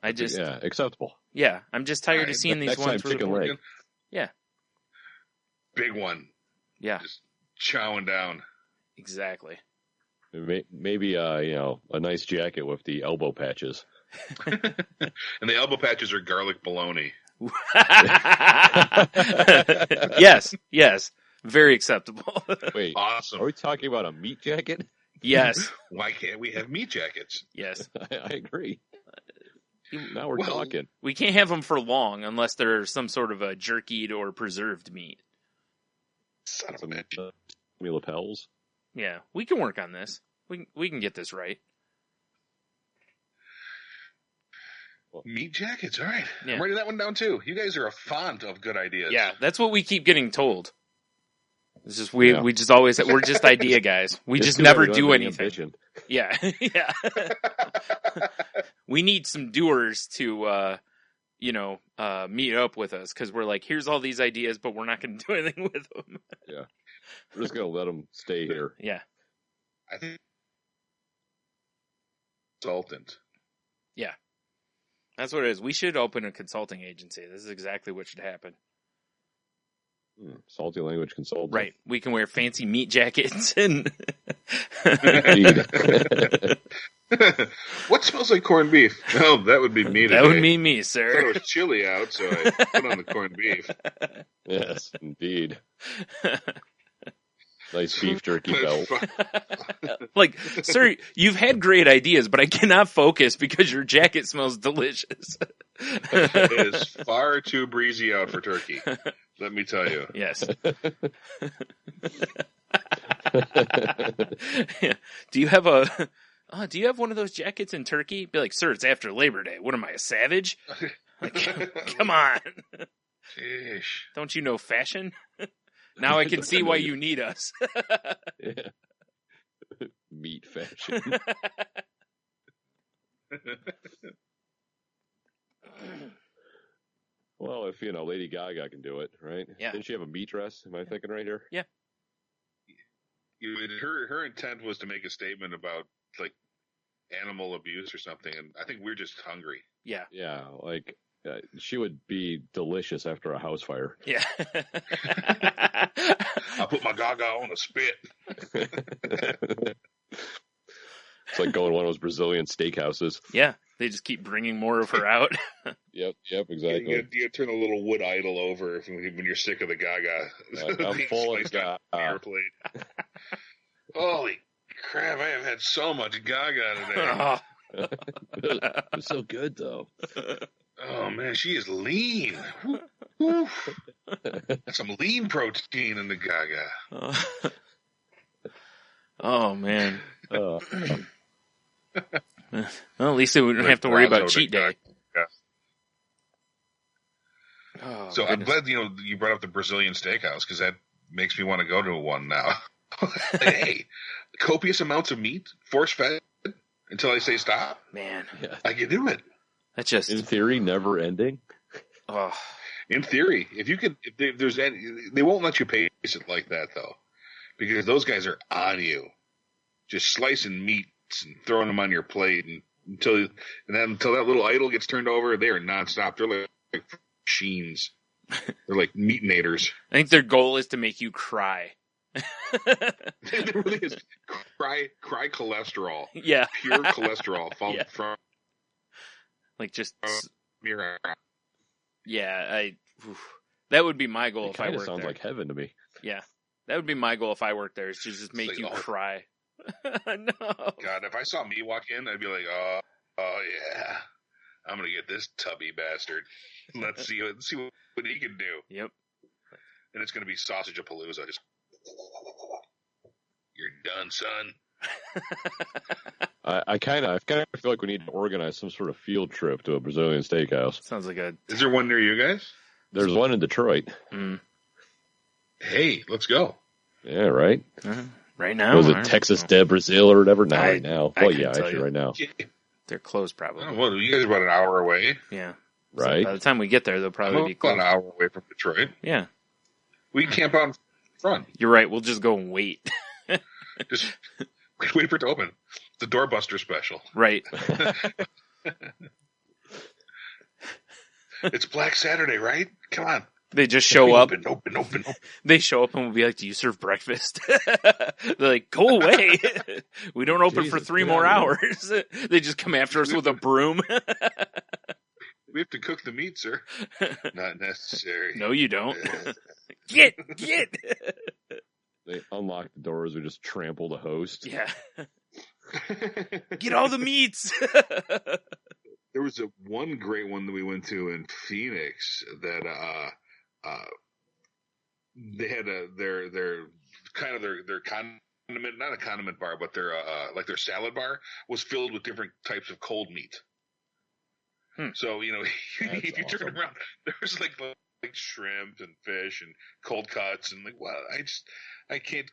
Yeah, acceptable. Yeah, I'm just tired of seeing these Next time, ones where chicken the- leg. Yeah, Big one. yeah, Just chowing down. exactly. Maybe you know, a nice jacket with the elbow patches. And the elbow patches are garlic bologna. yes, very acceptable. Wait, Awesome. are we talking about a meat jacket? Yes, Why can't we have meat jackets? yes. I agree. Now we're Well, talking. We can't have them for long unless they're some sort of a jerkied or preserved meat. Son of a bitch. Me lapels. Yeah, we can work on this. We can get this right. Meat jackets, all right. Yeah. I'm writing that one down too. You guys are a font of good ideas. Yeah, that's what we keep getting told. It's just we Yeah. we're just idea guys. We It's just too never bad we don't do have any anything. ambition. Yeah, yeah. We need some doers to meet up with us because we're like, here's all these ideas, but we're not going to do anything with them. We're just gonna let them stay here. Yeah, I think consultant. that's what it is. We should open a consulting agency. This is exactly what should happen. Salty language consultant. Right. We can wear fancy meat jackets and Indeed. What smells like corned beef? Oh, that would be me today. that would be me, I thought sir. it was chilly out, so I put on the corned beef. Yes, indeed. Nice beef jerky belt. Like, sir, you've had great ideas, but I cannot focus because your jacket smells delicious. It is far too breezy out for turkey. Let me tell you. Yes. Yeah. Do you have one of those jackets in Turkey? Be like, sir, it's after Labor Day. What am I, a savage? Like, come on. Sheesh. Don't you know fashion? Now I can see why you need us. Yeah. Meat fashion. Well, if Lady Gaga can do it, right? Yeah. Didn't she have a meat dress? Am I thinking right here? Yeah. Her intent was to make a statement about like animal abuse or something, and I think we're just hungry. Yeah. Yeah, like she would be delicious after a house fire. Yeah. I'll put my Gaga on a spit. It's like going to one of those Brazilian steakhouses. Yeah. They just keep bringing more of her out. Yep, exactly. You turn a little wood idol over when you're sick of the Gaga. I'm full of Sliced on a beer plate. Holy crap! I have had so much Gaga today. It's so good though. Oh man, she is lean. Woo, woo. That's some lean protein in the Gaga. Oh man. Uh, Well, at least we don't have to worry about cheat day. Yeah. Oh, So I'm goodness. glad you brought up the Brazilian steakhouse because that makes me want to go to one now. Hey, copious amounts of meat, force fed until I say stop. Man, yeah. I can do it. that's just In theory, never ending. oh, In theory, if there's any, they won't let you pace it like that though, because those guys are on you, just slicing meats and throwing them on your plate and until that little idol gets turned over. They are nonstop. They're like machines. They're like meatinators. I think their goal is to make you cry. It really is. Cry cholesterol. Yeah. Pure cholesterol from like just mirror. Yeah, that would be my goal if I worked there. Sounds like heaven to me. Yeah. That would be my goal if I worked there, is to just make you cry. No. God, if I saw me walk in, I'd be like, oh yeah. I'm gonna get this tubby bastard. Let's see what he can do. Yep. And it's gonna be sausage-a-palooza. Just, you're done, son. I kind of feel like we need to organize some sort of field trip to a Brazilian steakhouse. Sounds like a. Is there one near you guys? There's one in Detroit. Mm. Hey, let's go. Yeah, right. Right now, Was it Texas de Brazil or whatever? Not right now. Well, yeah, actually, right now. They're closed, probably. Oh, well, you guys are about an hour away. Yeah. Right. So by the time we get there, they'll probably be closed. About an hour away from Detroit. Yeah. We can camp out in front. You're right. We'll just go and wait. Just wait for it to open. The doorbuster special. Right. It's Black Saturday, right? Come on. They just show up. Open. They show up and we'll be like, "Do you serve breakfast?" They're like, "Go away. We don't open for 3 more hours." They just come after us with a broom. We have to cook the meat, sir. Not necessary. No, you don't. Get. They unlock the doors. We just trample the host. Yeah. Get all the meats. There was one great one that we went to in Phoenix that they had their condiment, not a condiment bar, but their like their salad bar was filled with different types of cold meat. So, if you turn around, there's like shrimp and fish and cold cuts and like, wow, I can't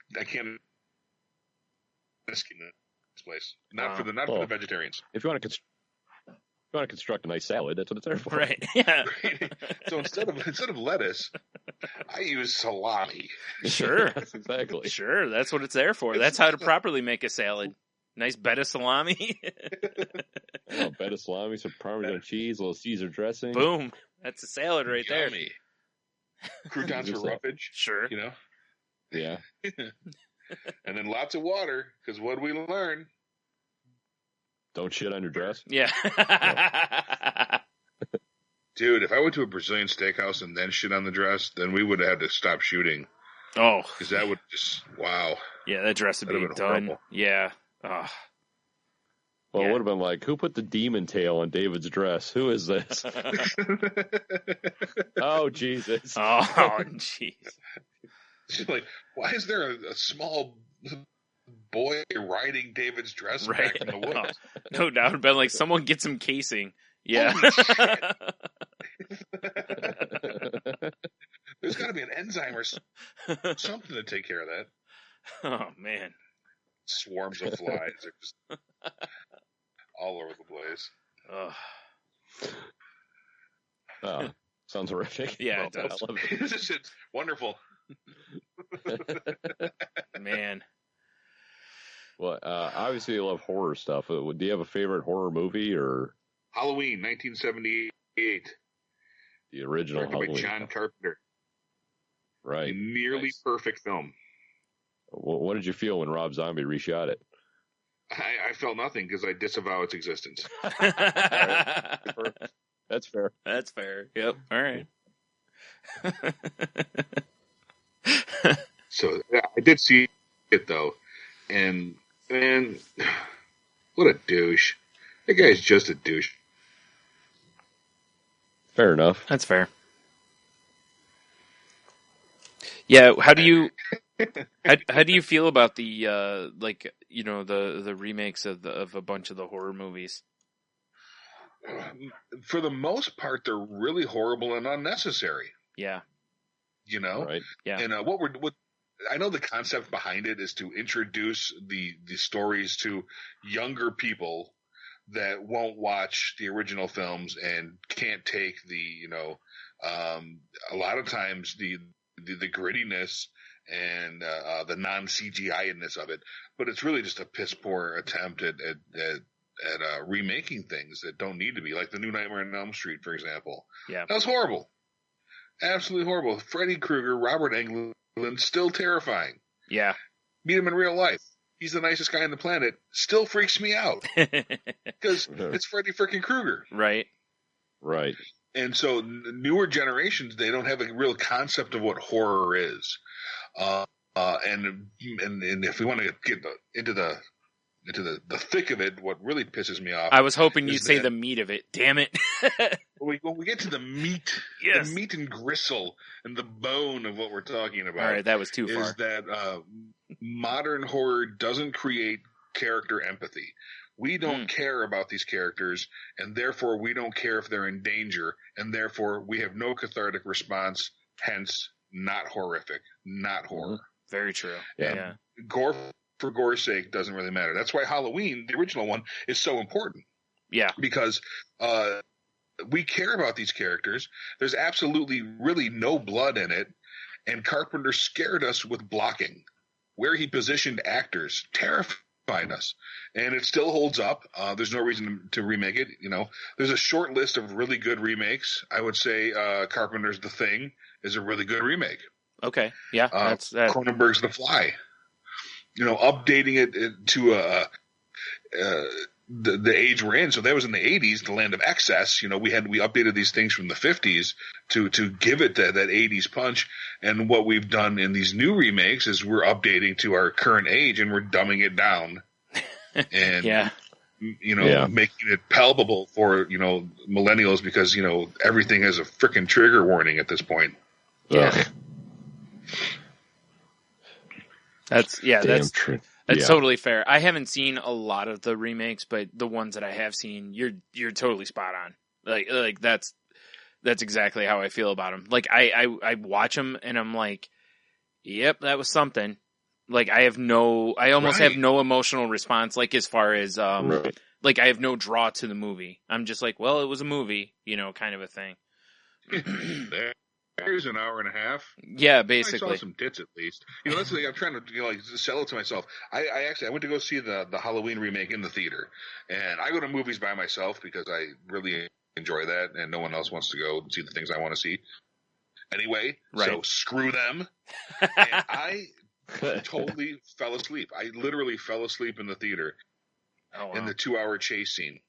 this place. Not for the vegetarians. If you want to construct a nice salad, that's what it's there for. Right. Yeah. Right. So instead of lettuce, I use salami. Sure. Exactly. Sure. That's what it's there for. That's how to properly make a salad. Nice bed of salami. Bed of salami, some Parmesan cheese, a little Caesar dressing. Boom. That's a salad right there. Croutons for roughage. Sure. Yeah. And then lots of water, because what do we learn? Don't shit on your dress. Yeah. Dude, if I went to a Brazilian steakhouse and then shit on the dress, then we would have had to stop shooting. Oh. Because that would just, wow. Yeah, that dress would be done. Horrible. Yeah. Oh. Well, it would have been like, who put the demon tail on David's dress? Who is this? Oh, Jesus. Oh, jeez. Like, why is there a small boy riding David's dress back in the woods? No doubt. It'd been like, someone get some casing. Yeah. There's got to be an enzyme or something to take care of that. Oh, man. Swarms of flies are just all over the place. Oh, sounds horrific. Yeah, it does. I love it. It's wonderful. Man. Well, obviously you love horror stuff. Do you have a favorite horror movie or? Halloween, 1978. The original Halloween. By John Carpenter. Right. A nearly perfect film. What did you feel when Rob Zombie reshot it? I felt nothing because I disavow its existence. Right. That's fair. That's fair. Yep. All right. So yeah, I did see it though, and what a douche! That guy's just a douche. Fair enough. That's fair. Yeah. How do you feel about the the remakes of a bunch of the horror movies? For the most part, they're really horrible and unnecessary. Yeah. Right. Yeah. And what I know the concept behind it is to introduce the stories to younger people that won't watch the original films and can't take a lot of times the grittiness and the non-CGI-ness of it, but it's really just a piss poor attempt at remaking things that don't need to be, like the new Nightmare on Elm Street, for example. Yeah. That was horrible. Absolutely horrible. Freddy Krueger, Robert Englund, still terrifying. Yeah. Meet him in real life. He's the nicest guy on the planet. Still freaks me out. Because it's Freddy freaking Krueger. Right. Right. And so newer generations, they don't have a real concept of what horror is. And if we want to get into the thick of it, what really pisses me off. I was hoping you'd say the meat of it. Damn it. When we get to the meat, yes. the meat and gristle and the bone of what we're talking about. All right, that was too far. Is that modern horror doesn't create character empathy. We don't care about these characters, and therefore we don't care if they're in danger, and therefore we have no cathartic response, hence not horrific, not horror. Very true. Yeah. Gore for gore's sake doesn't really matter. That's why Halloween, the original one, is so important. Yeah. Because we care about these characters. There's absolutely really no blood in it, and Carpenter scared us with blocking. Where he positioned actors terrified us, and it still holds up. There's no reason to remake it. You know, there's a short list of really good remakes. I would say Carpenter's The Thing is a really good remake. Okay, yeah, that's that. Cronenberg's The Fly. You know, updating it to the age we're in. So that was in the 80s, the land of excess. You know, we updated these things from the 50s to give it that 80s punch. And what we've done in these new remakes is we're updating to our current age and we're dumbing it down. And, making it palpable for, millennials because, everything has a freaking trigger warning at this point. Yeah. That's true. That's totally fair. I haven't seen a lot of the remakes, but the ones that I have seen, you're totally spot on. Like that's exactly how I feel about them. Like I watch them and I'm like, yep, that was something. Like I almost have no emotional response. Like as far as like I have no draw to the movie. I'm just like, well, it was a movie, kind of a thing. There's an hour and a half. Yeah, basically. I saw some tits at least. That's the thing. I'm trying to sell it to myself. I went to go see the Halloween remake in the theater, and I go to movies by myself because I really enjoy that, and no one else wants to go see the things I want to see. Anyway, so screw them. And I totally fell asleep. I literally fell asleep in the theater in the 2-hour chase scene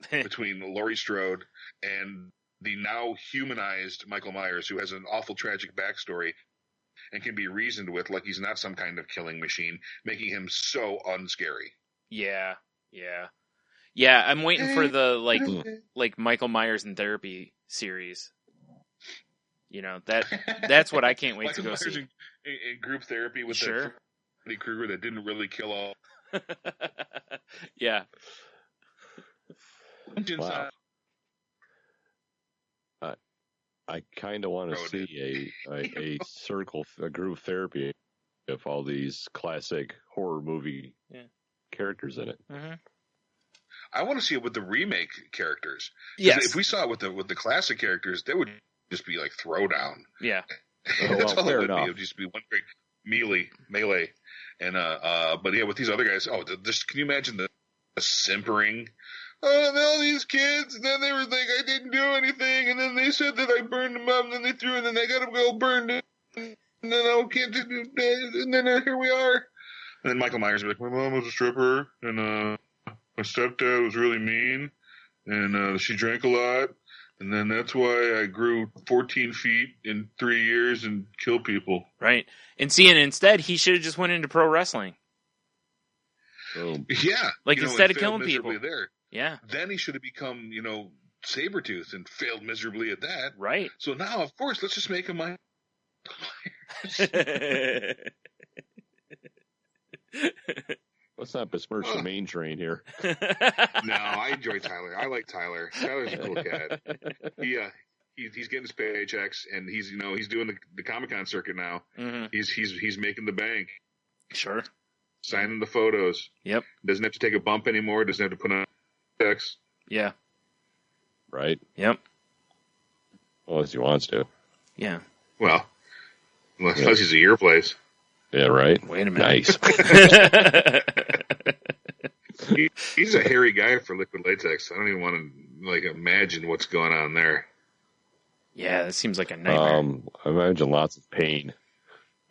between Laurie Strode and the now humanized Michael Myers, who has an awful tragic backstory and can be reasoned with like he's not some kind of killing machine, making him so unscary. Yeah. I'm waiting for the like Michael Myers in Therapy series. That's what I can't wait to go see. In group therapy with that Freddy Krueger that didn't really kill all. Yeah. Wow. I kind of want to see a group therapy of all these classic horror movie characters in it. Mm-hmm. I want to see it with the remake characters. Yes. If we saw it with the classic characters, they would just be like throwdown. Yeah. That's all it would be. It would just be one great melee. And but yeah, with these other guys, can you imagine the simpering? All these kids, and then they were like, I didn't do anything, and then they said that I burned them up, and then they threw, and then I got them all burned, and then I can't do that, and then here we are. And then Michael Myers was like, my mom was a stripper, and my stepdad was really mean, and she drank a lot, and then that's why I grew 14 feet in 3 years and killed people. Right. And instead, he should have just went into pro wrestling. Yeah. Like, instead of killing people. There. Yeah. Then he should have become, Sabretooth and failed miserably at that. Right. So now, of course, let's just make him Michael Myers. Let's not besmirch the main train here. No, I enjoy Tyler. I like Tyler. Tyler's a cool cat. He's getting his paychecks, and he's doing the Comic-Con circuit now. Mm-hmm. He's making the bank. Sure. Signing the photos. Yep. Doesn't have to take a bump anymore. Doesn't have to put on checks. Yeah. Right. Yep. Well, as he wants to. Yeah. Well, unless he's at your place. Yeah, right. Wait a minute. Nice. He's a hairy guy for liquid latex. I don't even want to imagine what's going on there. Yeah, that seems like a nightmare. I imagine lots of pain.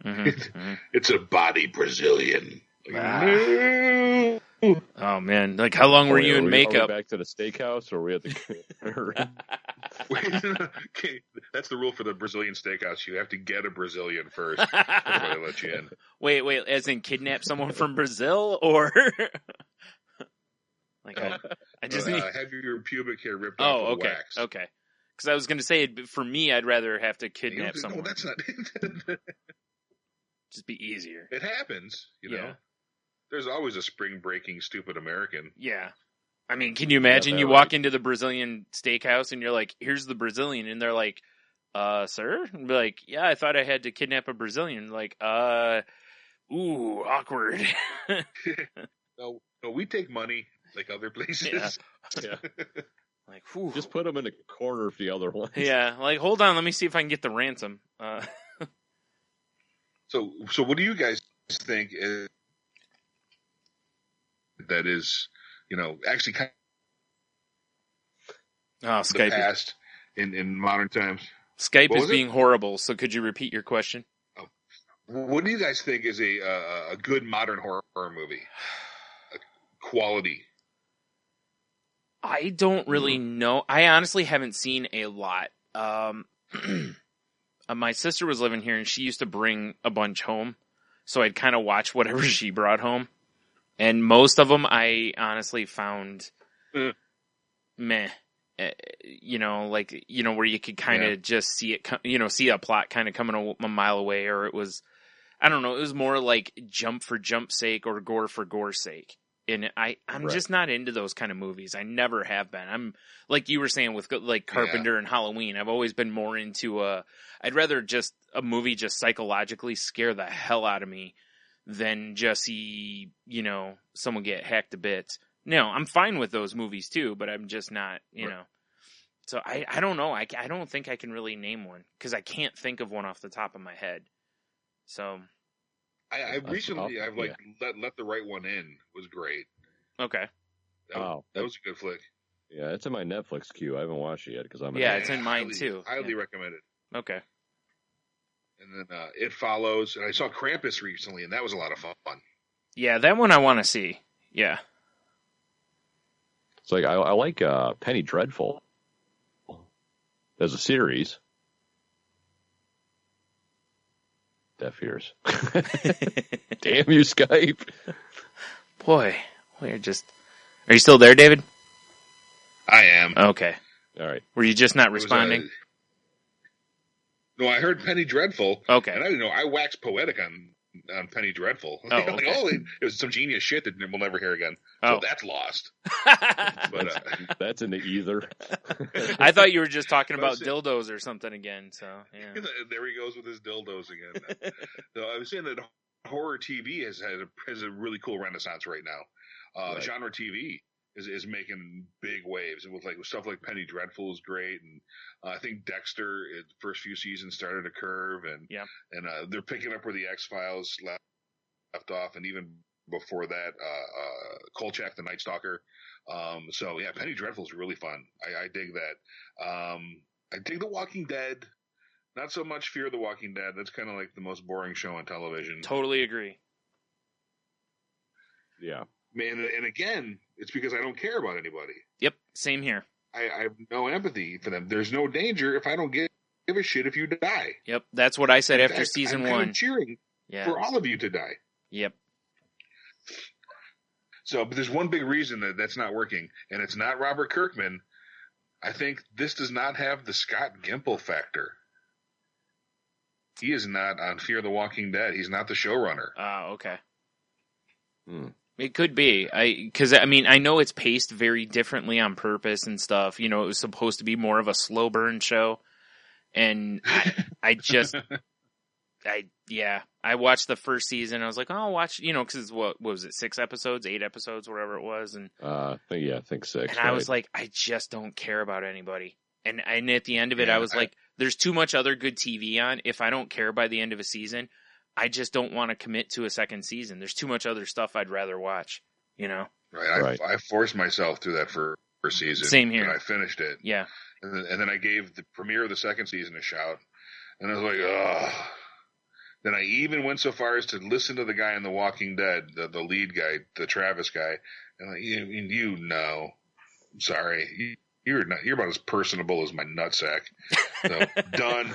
Mm-hmm. It's a body Brazilian. No. Oh man! Like, how long were you in makeup? Are we back to the steakhouse, or are we at the? Okay, that's the rule for the Brazilian steakhouse. You have to get a Brazilian first before they let you in. Wait, as in kidnap someone from Brazil, or like I just need have your pubic hair ripped off with wax. Okay. Because I was going to say, for me, I'd rather have to kidnap someone. No, that's not. Just be easier. It happens, you know. There's always a spring-breaking stupid American. Yeah. I mean, can you imagine you walk into the Brazilian steakhouse and you're like, here's the Brazilian. And they're like, sir? And be like, yeah, I thought I had to kidnap a Brazilian. Like, ooh, awkward. No, we take money like other places. Yeah. Like, whew. Just put them in a corner of the other one. Yeah, like, hold on, let me see if I can get the ransom. So what do you guys think that is, actually kind of Skype the past in modern times? Skype is being horrible, so could you repeat your question? Oh. What do you guys think is a good modern horror movie? Quality. I don't really know. I honestly haven't seen a lot. My sister was living here, and she used to bring a bunch home, so I'd kind of watch whatever she brought home. And most of them I honestly found meh. Where you could kind of just see it, see a plot kind of coming a mile away, or it was, I don't know, it was more like jump for jump's sake or gore for gore's sake. And I'm just not into those kind of movies. I never have been. I'm like you were saying with like Carpenter and Halloween. I've always been more into I'd rather just a movie just psychologically scare the hell out of me than just see, someone get hacked to bits. No, I'm fine with those movies too, but I'm just not, know. So I don't know. I don't think I can really name one because I can't think of one off the top of my head. So. I recently, Let the Right One In was great. Okay. That was a good flick. Yeah, it's in my Netflix queue. I haven't watched it yet because I'm. Yeah, it's in mine too. Highly recommended. Okay. And then It Follows, and I saw Krampus recently, and that was a lot of fun. Yeah, that one I want to see. Yeah. It's like I like Penny Dreadful as a series. Deaf ears. Damn you, Skype. Boy, we're just... Are you still there, David? I am. Okay. All right. Were you just not responding? No, I heard Penny Dreadful. Okay. And I didn't know. I waxed poetic on Penny Dreadful. Oh, okay. It was some genius shit that we'll never hear again. Oh. So that's lost. But, that's in the ether. I thought you were just talking about dildos or something again. So yeah. There he goes with his dildos again. So I was saying that horror TV has a really cool renaissance right now. Right. Genre TV is making big waves, and with stuff like Penny Dreadful is great, and I think Dexter, the first few seasons started a curve, and they're picking up where the X-Files left off, and even before that, Kolchak the Night Stalker. So yeah, Penny Dreadful is really fun. I dig that. I dig The Walking Dead. Not so much Fear the Walking Dead. That's kind of like the most boring show on television. Totally agree. Yeah. Man, and again, it's because I don't care about anybody. Yep, same here. I have no empathy for them. There's no danger if I don't give a shit if you die. Yep, that's what I said after season one. I'm cheering for all of you to die. Yep. So, but there's one big reason that's not working, and it's not Robert Kirkman. I think this does not have the Scott Gimple factor. He is not on Fear the Walking Dead. He's not the showrunner. Oh, okay. It could be. I know it's paced very differently on purpose and stuff. It was supposed to be more of a slow burn show. And I watched the first season. I was like, oh, I'll watch, because what was it, 6 episodes, 8 episodes, whatever it was. And I think 6. And I was like, I just don't care about anybody. And at the end of it, I was like, there's too much other good TV on. If I don't care by the end of a season, I just don't want to commit to a second season. There's too much other stuff I'd rather watch, Right. I forced myself through that first season. Same here. And I finished it. Yeah. And then I gave the premiere of the second season a shout. And I was like, ugh. Then I even went so far as to listen to the guy in The Walking Dead, the lead guy, the Travis guy. And I'm like, you know, I'm sorry. You're about as personable as my nutsack. So, done.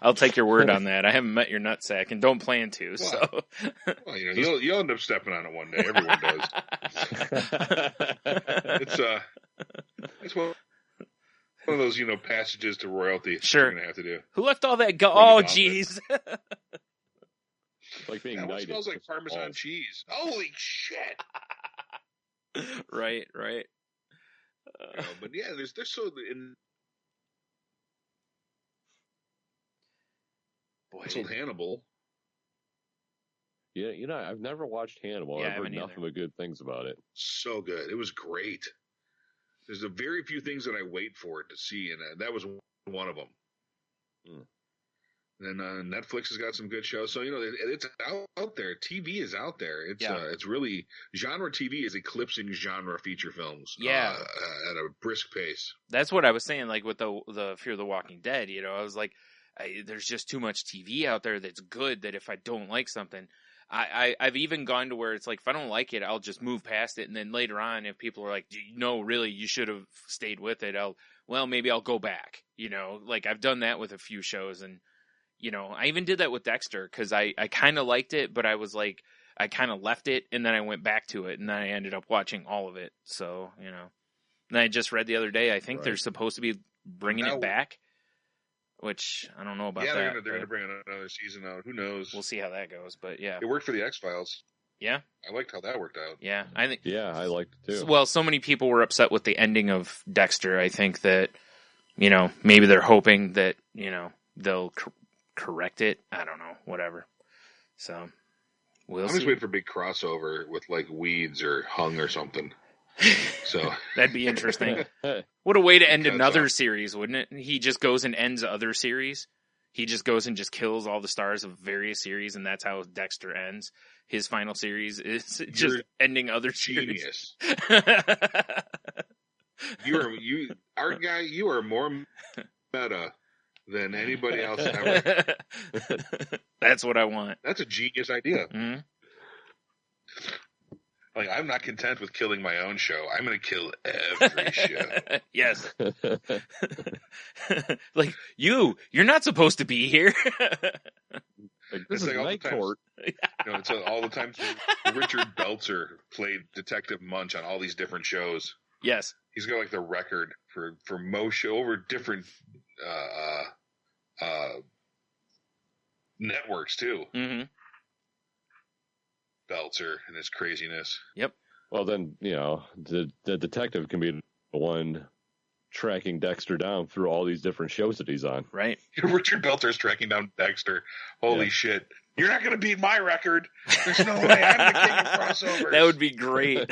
I'll take your word on that. I haven't met your nutsack and don't plan to. Well, so, well, you'll end up stepping on it one day. Everyone does. It's one of those, passages to royalty. Sure. You're gonna have to do. Who left all that? Oh, jeez. Like being That one knighted. smells like Parmesan cheese. Holy shit! Right. But yeah, there's so in. Boy, Hannibal. Yeah, I've never watched Hannibal. Yeah, I I've heard haven't nothing either. but good things about it. So good. It was great. There's a very few things that I wait for it to see, and that was one of them. Then Netflix has got some good shows, so it's out there. TV is out there. It's really genre TV is eclipsing genre feature films. Yeah. At a brisk pace. That's what I was saying. Like with the Fear of the Walking Dead, I was like, there's just too much TV out there that's good. That if I don't like something, I've even gone to where it's like if I don't like it, I'll just move past it, and then later on, if people are like, no, really, you should have stayed with it, maybe I'll go back. Like I've done that with a few shows, and I even did that with Dexter because I kind of liked it, but I was like, I kind of left it, and then I went back to it, and then I ended up watching all of it. So and I just read the other day, I think they're supposed to be bringing it back. Which I don't know about that. Yeah, they're gonna bring another season out. Who knows? We'll see how that goes. But yeah, it worked for the X-Files. Yeah, I liked how that worked out. Yeah, I think. Yeah, I liked it too. Well, so many people were upset with the ending of Dexter. I think that maybe they're hoping that they'll correct it. I don't know. Whatever. So we'll see. I'm just waiting for a big crossover with like Weeds or Hung or something. So that'd be interesting. What a way to end another series, wouldn't it? He just goes and ends other series. He just goes and just kills all the stars of various series, and that's how Dexter ends. His final series is just ending other series. Art guy, you are more meta than anybody else ever. That's what I want. That's a genius idea. Mm-hmm. Like, I'm not content with killing my own show. I'm going to kill every show. Yes. Like, you're not supposed to be here. Like, this is like Night Court. It's all the times Richard Belzer played Detective Munch on all these different shows. Yes. He's got like the record for most show over different networks too. Mm-hmm. Belzer and his craziness. Yep. Well, then, the detective can be the one tracking Dexter down through all these different shows that he's on. Right. Richard Belzer's tracking down Dexter. Holy shit. You're not going to beat my record. There's no way. I'm the king of crossovers. That would be great.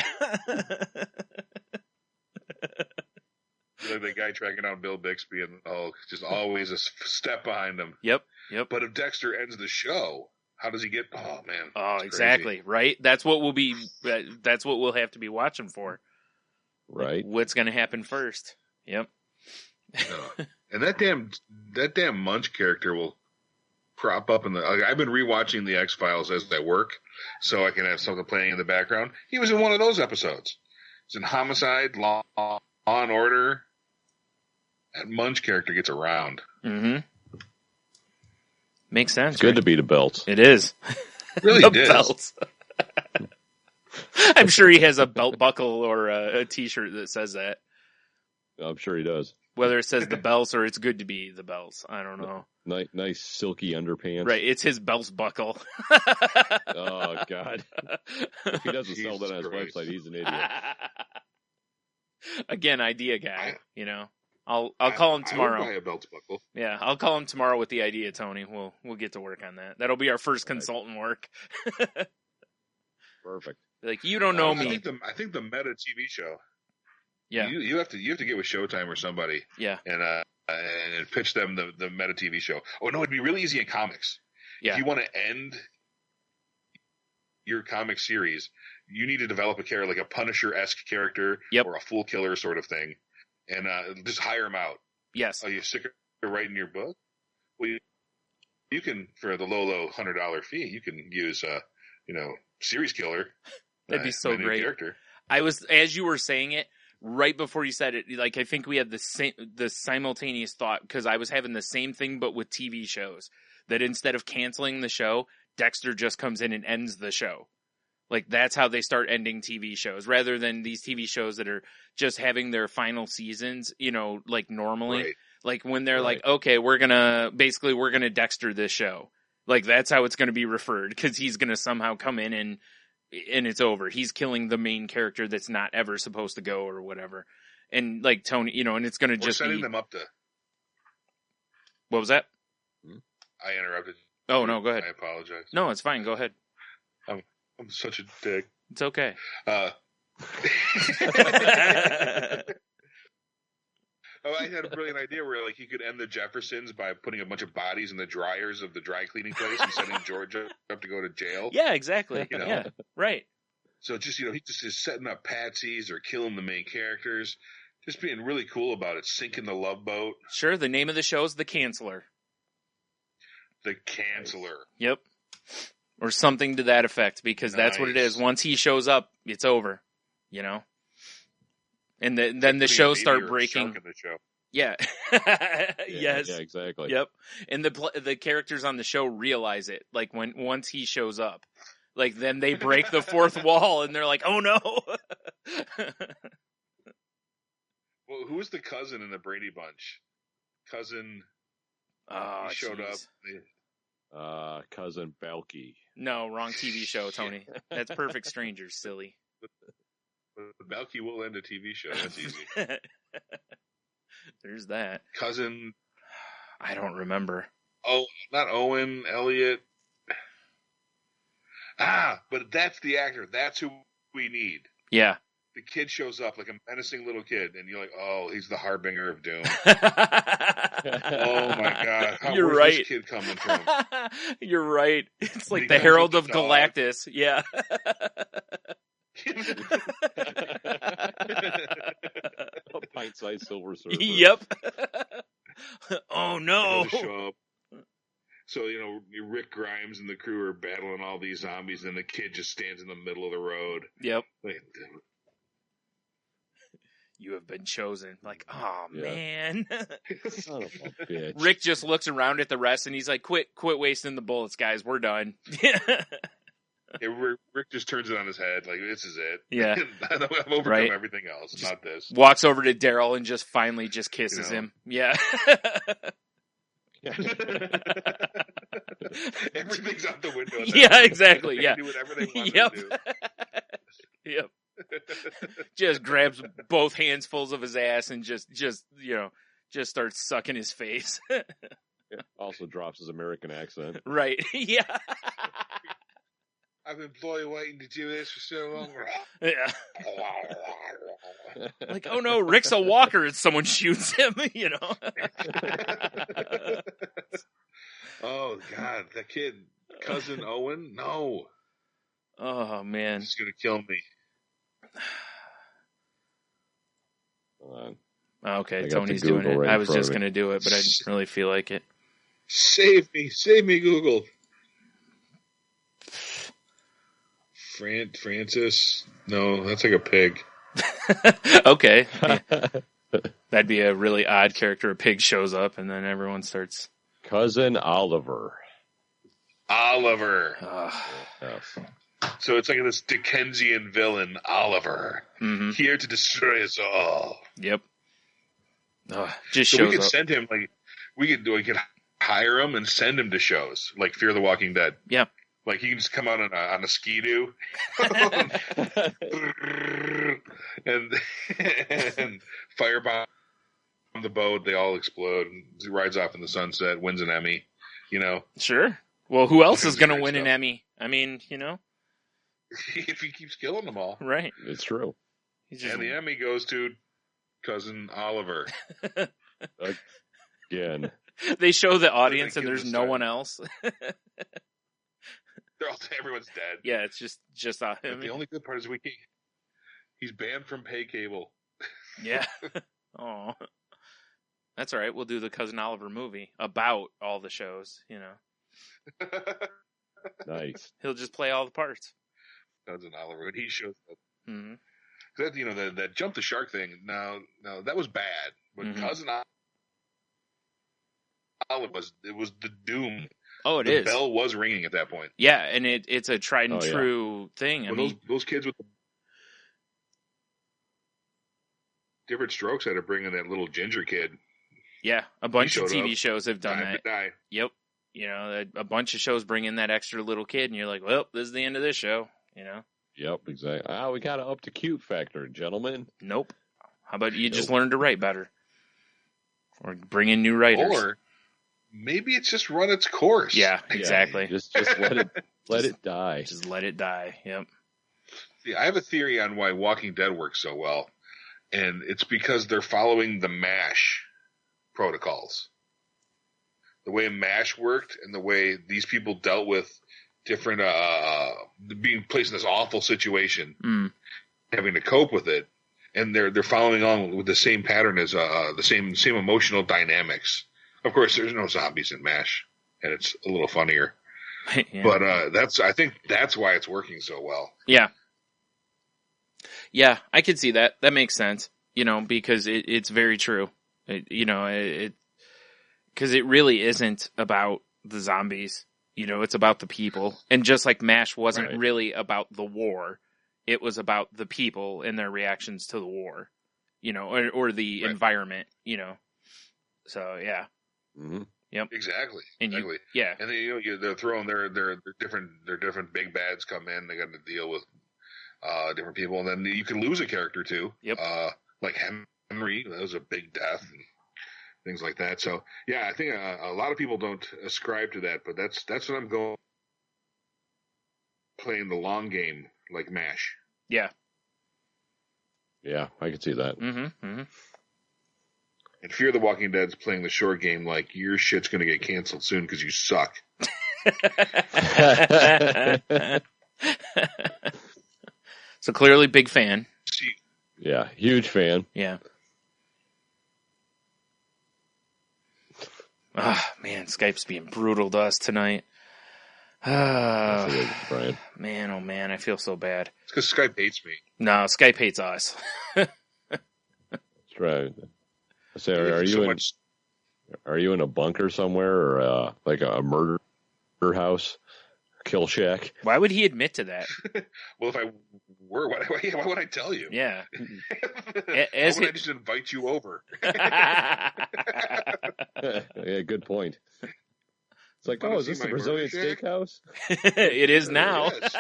Like the guy tracking down Bill Bixby and just always a step behind him. Yep. But if Dexter ends the show, how does he get? Oh man! Oh, exactly. Crazy. Right. That's what we'll be. That's what we'll have to be watching for. Right. Like, what's going to happen first? Yep. And that damn Munch character will crop up in the. I've been rewatching the X-Files as I work, so I can have something playing in the background. He was in one of those episodes. It's in Homicide, Law and Order. That Munch character gets around. Mm-hmm. Makes sense. It's good to beat a belt. It is. Really, the belt. I'm sure he has a belt buckle or a T-shirt that says that. I'm sure he does. Whether it says the belts or it's good to be the belts, I don't know. Nice silky underpants. Right, it's his belts buckle. Oh God! If he doesn't sell that on his website, he's an idiot. Again, idea guy. I'll call him tomorrow. I would buy a belt buckle. Yeah, I'll call him tomorrow with the idea, Tony. We'll get to work on that. That'll be our first consultant work. Perfect. Like, you don't know me. I think the Meta TV show. Yeah. You have to get with Showtime or somebody. Yeah. And pitch them the Meta TV show. Oh no, it'd be really easy in comics. Yeah. If you want to end your comic series, you need to develop a character, like a Punisher-esque character or a Fool Killer sort of thing, and just hire him out. Yes. Are you sick of writing your book? Well, you can, for the low $100 fee, you can use series killer. That'd be so great. Character. I was, as you were saying it, right before you said it, like, I think we had the simultaneous thought, because I was having the same thing, but with TV shows, that instead of canceling the show, Dexter just comes in and ends the show. Like, that's how they start ending TV shows, rather than these TV shows that are just having their final seasons, like normally. Right. Like, when they're like, okay, we're gonna Dexter this show. Like, that's how it's gonna be referred, because he's gonna somehow come in and it's over. He's killing the main character that's not ever supposed to go or whatever. And, like, Tony, and it's gonna just setting them up to... What was that? I interrupted. Oh, no, go ahead. I apologize. No, it's fine. Go ahead. I'm such a dick. It's okay. I had a brilliant idea where, like, you could end the Jeffersons by putting a bunch of bodies in the dryers of the dry cleaning place and sending George up to go to jail. Yeah, exactly. Yeah, right. So just, he just is setting up patsies or killing the main characters. Just being really cool about it. Sinking the Love Boat. Sure, the name of the show is The Canceller. The Canceller. Yep. Or something to that effect, because that's what it is. Once he shows up, it's over, And then the show start breaking. The show. Yeah. Yes. Yeah, exactly. Yep. And the characters on the show realize it. Like, once he shows up, like, then they break the fourth wall and they're like, "Oh no." Well, who was the cousin in the Brady Bunch? Cousin. Oh, he showed up. Cousin Belky. No, wrong TV show, Tony. That's Perfect Strangers, silly. Belky will end a TV show. That's easy. There's that. Cousin. I don't remember. Oh, not Owen, Elliot. But that's the actor. That's who we need. Yeah. The kid shows up like a menacing little kid, and you're like, oh, he's the harbinger of doom. Oh, my God. You're where's right. This kid coming from? You're right. It's like the Herald of Galactus. Yeah. A pint-sized silver surfer. Yep. Oh, no. Show up. So, Rick Grimes and the crew are battling all these zombies, and the kid just stands in the middle of the road. Yep. Like, you have been chosen. Like, oh, man. Son of a bitch. Rick just looks around at the rest, and he's like, quit wasting the bullets, guys. We're done. Rick just turns it on his head. Like, this is it. Yeah. I've overcome everything else, just not this. Walks over to Daryl and just finally just kisses him. Yeah. Everything's out the window. Yeah, exactly. They Yeah. do whatever they want Yep. to do. Yep. Just grabs both handsfuls of his ass and just starts sucking his face. Also drops his American accent. Right. Yeah. I've been waiting to do this for so long. Yeah. Like, oh no, Rick's a walker and someone shoots him, Oh, God. That kid, Cousin Owen? No. Oh, man. He's going to kill me. Okay, Tony's doing it. I was just going to do it, but I didn't really feel like it. Save me, Google. Francis? No, that's like a pig. Okay. Yeah. That'd be a really odd character. A pig shows up and then everyone starts... Cousin Oliver. Oliver. Yes. So it's like this Dickensian villain, Oliver, here to destroy us all. Yep. Just so shows we could up. send him we could hire him and send him to shows like Fear the Walking Dead. Yeah. Like he can just come out on a ski-doo and firebomb the boat. They all explode. He rides off in the sunset, wins an Emmy. Sure. Well, who else is going to win an Emmy? I mean, if he keeps killing them all. Right. It's true. And the Emmy goes to Cousin Oliver. Again. They show the audience and there's no one else. Everyone's dead. Yeah, it's just him. But the only good part is he's banned from pay cable. Yeah. Oh, that's all right. We'll do the Cousin Oliver movie about all the shows. Nice. He'll just play all the parts. Cousin Oliver, when he shows up. Mm-hmm. That that jump the shark thing. No, that was bad. But Cousin Oliver was the doom. Oh, the bell was ringing at that point. Yeah, and it's a tried and true thing. I mean, those kids with the different strokes had to bring in that little ginger kid. Yeah, a bunch of TV shows have done that. Die. Yep. A bunch of shows bring in that extra little kid, and you're like, well, this is the end of this show. Yep, exactly. We got to up the cute factor, gentlemen. Nope. How about you just learn to write better? Or bring in new writers. Or maybe it's just run its course. Yeah, exactly. Yeah, just let it die. Just let it die. Yep. See, I have a theory on why Walking Dead works so well, and it's because they're following the MASH protocols. The way MASH worked and the way these people dealt with different being placed in this awful situation, having to cope with it, and they're following on with the same pattern as the same emotional dynamics. Of course, there's no zombies in MASH, and it's a little funnier. Yeah. But I think that's why it's working so well. Yeah. Yeah, I could see that. That makes sense. Because it's very true. Because it really isn't about the zombies. It's about the people. And just like MASH wasn't really about the war, it was about the people and their reactions to the war, or the environment, So, yeah. Mm-hmm. Yep. Exactly. And exactly. Yeah. And then, they're throwing their different big bads come in. They got to deal with different people. And then you can lose a character too. Yep. Like Henry, that was a big death. And things like that. So, yeah, I think a lot of people don't ascribe to that, but that's what I'm going, playing the long game like MASH. Yeah. Yeah, I can see that. Mm-hmm. Mm-hmm. And Fear the Walking Dead's playing the short game like your shit's going to get canceled soon because you suck. So clearly big fan. Yeah, huge fan. Yeah. Ah, man, Skype's being brutal to us tonight. Brian. Man, oh man, I feel so bad. It's because Skype hates me. No, Skype hates us. That's right. So, are you in a bunker somewhere, or like a murder house, kill shack? Why would he admit to that? Well, if I were, why would I tell you? Yeah. Why would I just invite you over? Yeah, good point. It's like, is this the Brazilian steakhouse? It is now. Yes.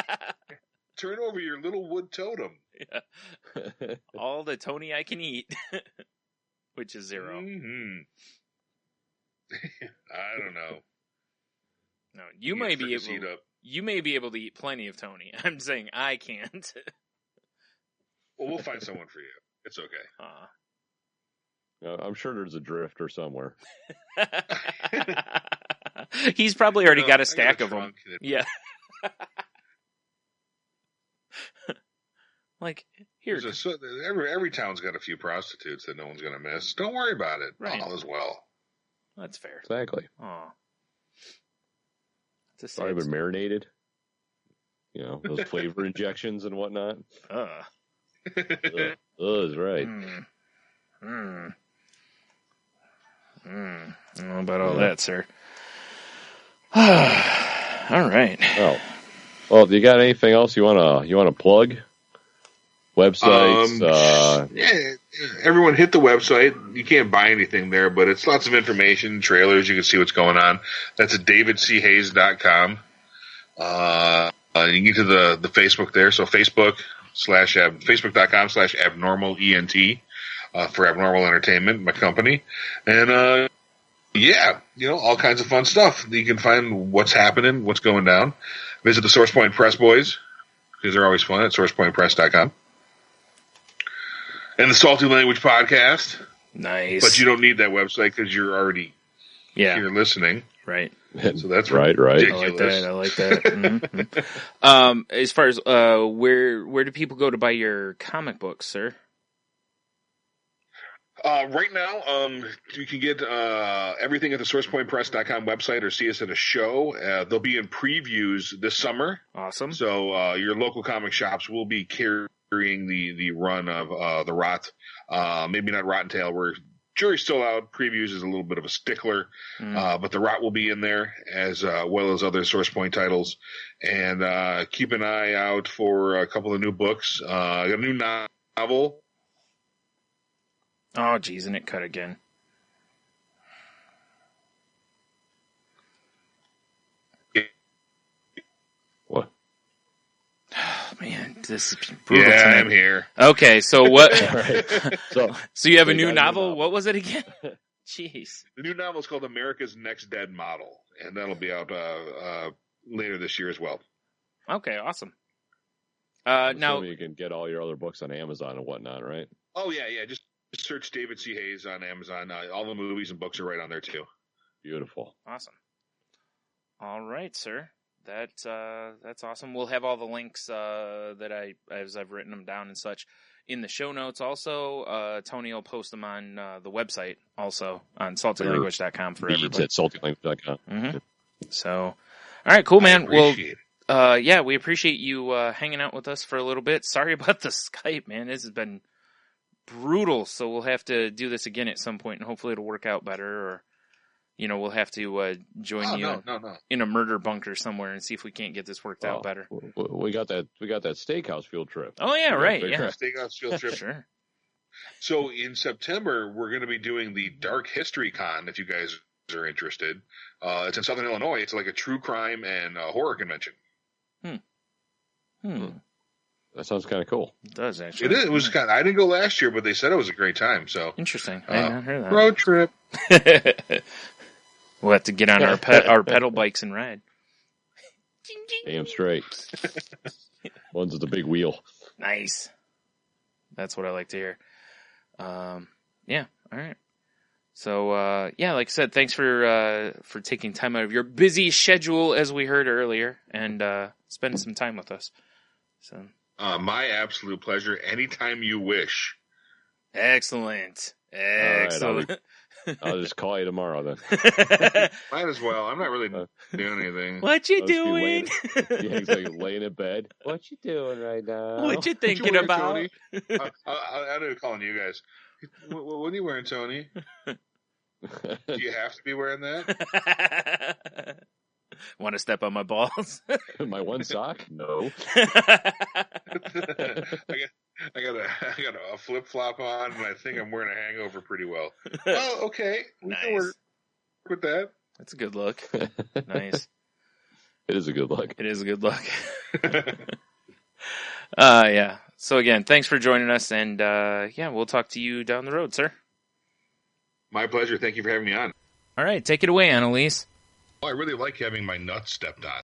Turn over your little wood totem. Yeah. All the Tony I can eat, which is 0. Mm-hmm. I don't know. No, you may be able to eat plenty of Tony. I'm saying I can't. Well, we'll find someone for you. It's okay. I'm sure there's a drifter somewhere. He's probably already got a stack of them. Yeah. Like, here. Every town's got a few prostitutes that no one's going to miss. Don't worry about it. Right. All is well. That's fair. Exactly. Aw. It's probably been marinated. Those flavor injections and whatnot. Is right. I don't know about all that, sir. All right. Oh. Well, do you got anything else you wanna plug? Websites? Yeah, everyone hit the website. You can't buy anything there, but it's lots of information, trailers. You can see what's going on. That's at davidchayes.com. You can get to the Facebook there. So Facebook.com/abnormalent for Abnormal Entertainment, my company. And, all kinds of fun stuff. You can find what's happening, what's going down. Visit the Source Point Press Boys, because they're always fun, at sourcepointpress.com. And the Salty Language Podcast. Nice. But you don't need that website because you're already here listening. Right. So that's right. ridiculous. I like that. Mm-hmm. As far as where do people go to buy your comic books, sir? Right now, you can get everything at the SourcePointPress.com website or see us at a show. They'll be in previews this summer. Awesome. So your local comic shops will be carrying the run of the Rot. Maybe not Rotten Tail. Where jury's still out. Previews is a little bit of a stickler, but the Rot will be in there as well as other SourcePoint titles. And keep an eye out for a couple of new books. I got a new novel. Oh, geez, and it cut again. What? Oh, man, this is brutal. Yeah, tonight. I'm here. Okay, so what? Right. So you have a We new got a new novel? novel. What was it again? Jeez. The new novel is called America's Next Dead Model, and that'll be out later this year as well. Okay, awesome. I'm Now, assuming you can get all your other books on Amazon and whatnot, right? Oh, yeah. Just search David C. Hayes on Amazon. All the movies and books are right on there, too. Beautiful. awesome. All right, sir. That's awesome. We'll have all the links that as I've written them down and such in the show notes. Also, Tony will post them on the website, also on saltylanguage.com for Reads everybody. at saltylanguage.com. Mm-hmm. So, all right, cool, man. Well, Appreciate it. yeah, we appreciate you hanging out with us for a little bit. Sorry about the Skype, man. This has been brutal, so we'll have to do this again at some point, and hopefully it'll work out better, or, we'll have to join you No. in a murder bunker somewhere and see if we can't get this worked out better. We got that steakhouse field trip. Oh, yeah, right, yeah. Steakhouse field trip. Sure. So in September, we're going to be doing the Dark History Con, if you guys are interested. It's in Southern Illinois. It's like a true crime and horror convention. That sounds kind of cool. It does, actually. It is. It was kind of, I didn't go last year, but they said it was a great time. So Interesting. I had not heard that. road trip. We'll have to get on our pedal bikes and ride. Damn straight. One's with the big wheel. Nice. That's what I like to hear. Yeah. All right. So, yeah, like I said, thanks for taking time out of your busy schedule, as we heard earlier, and spending some time with us. So, My absolute pleasure. Anytime you wish. excellent. Right, I'll just call you tomorrow then. Might as well. I'm not really doing anything. What you I'll just be doing? Yeah, exactly. Laying in bed. What you doing right now? What you thinking wearing, about? Tony? I know calling you guys. What are you wearing, Tony? Do you have to be wearing that? Want to step on my balls? My one sock? No. I got a flip flop on, and I think I'm wearing a hangover pretty well. Oh, okay. We can work with that. That's a good look. Nice. It is a good look. It is a good look. Yeah. So again, thanks for joining us, and yeah, we'll talk to you down the road, sir. My pleasure. Thank you for having me on. All right, take it away, Annalise. I really like having my nuts stepped on.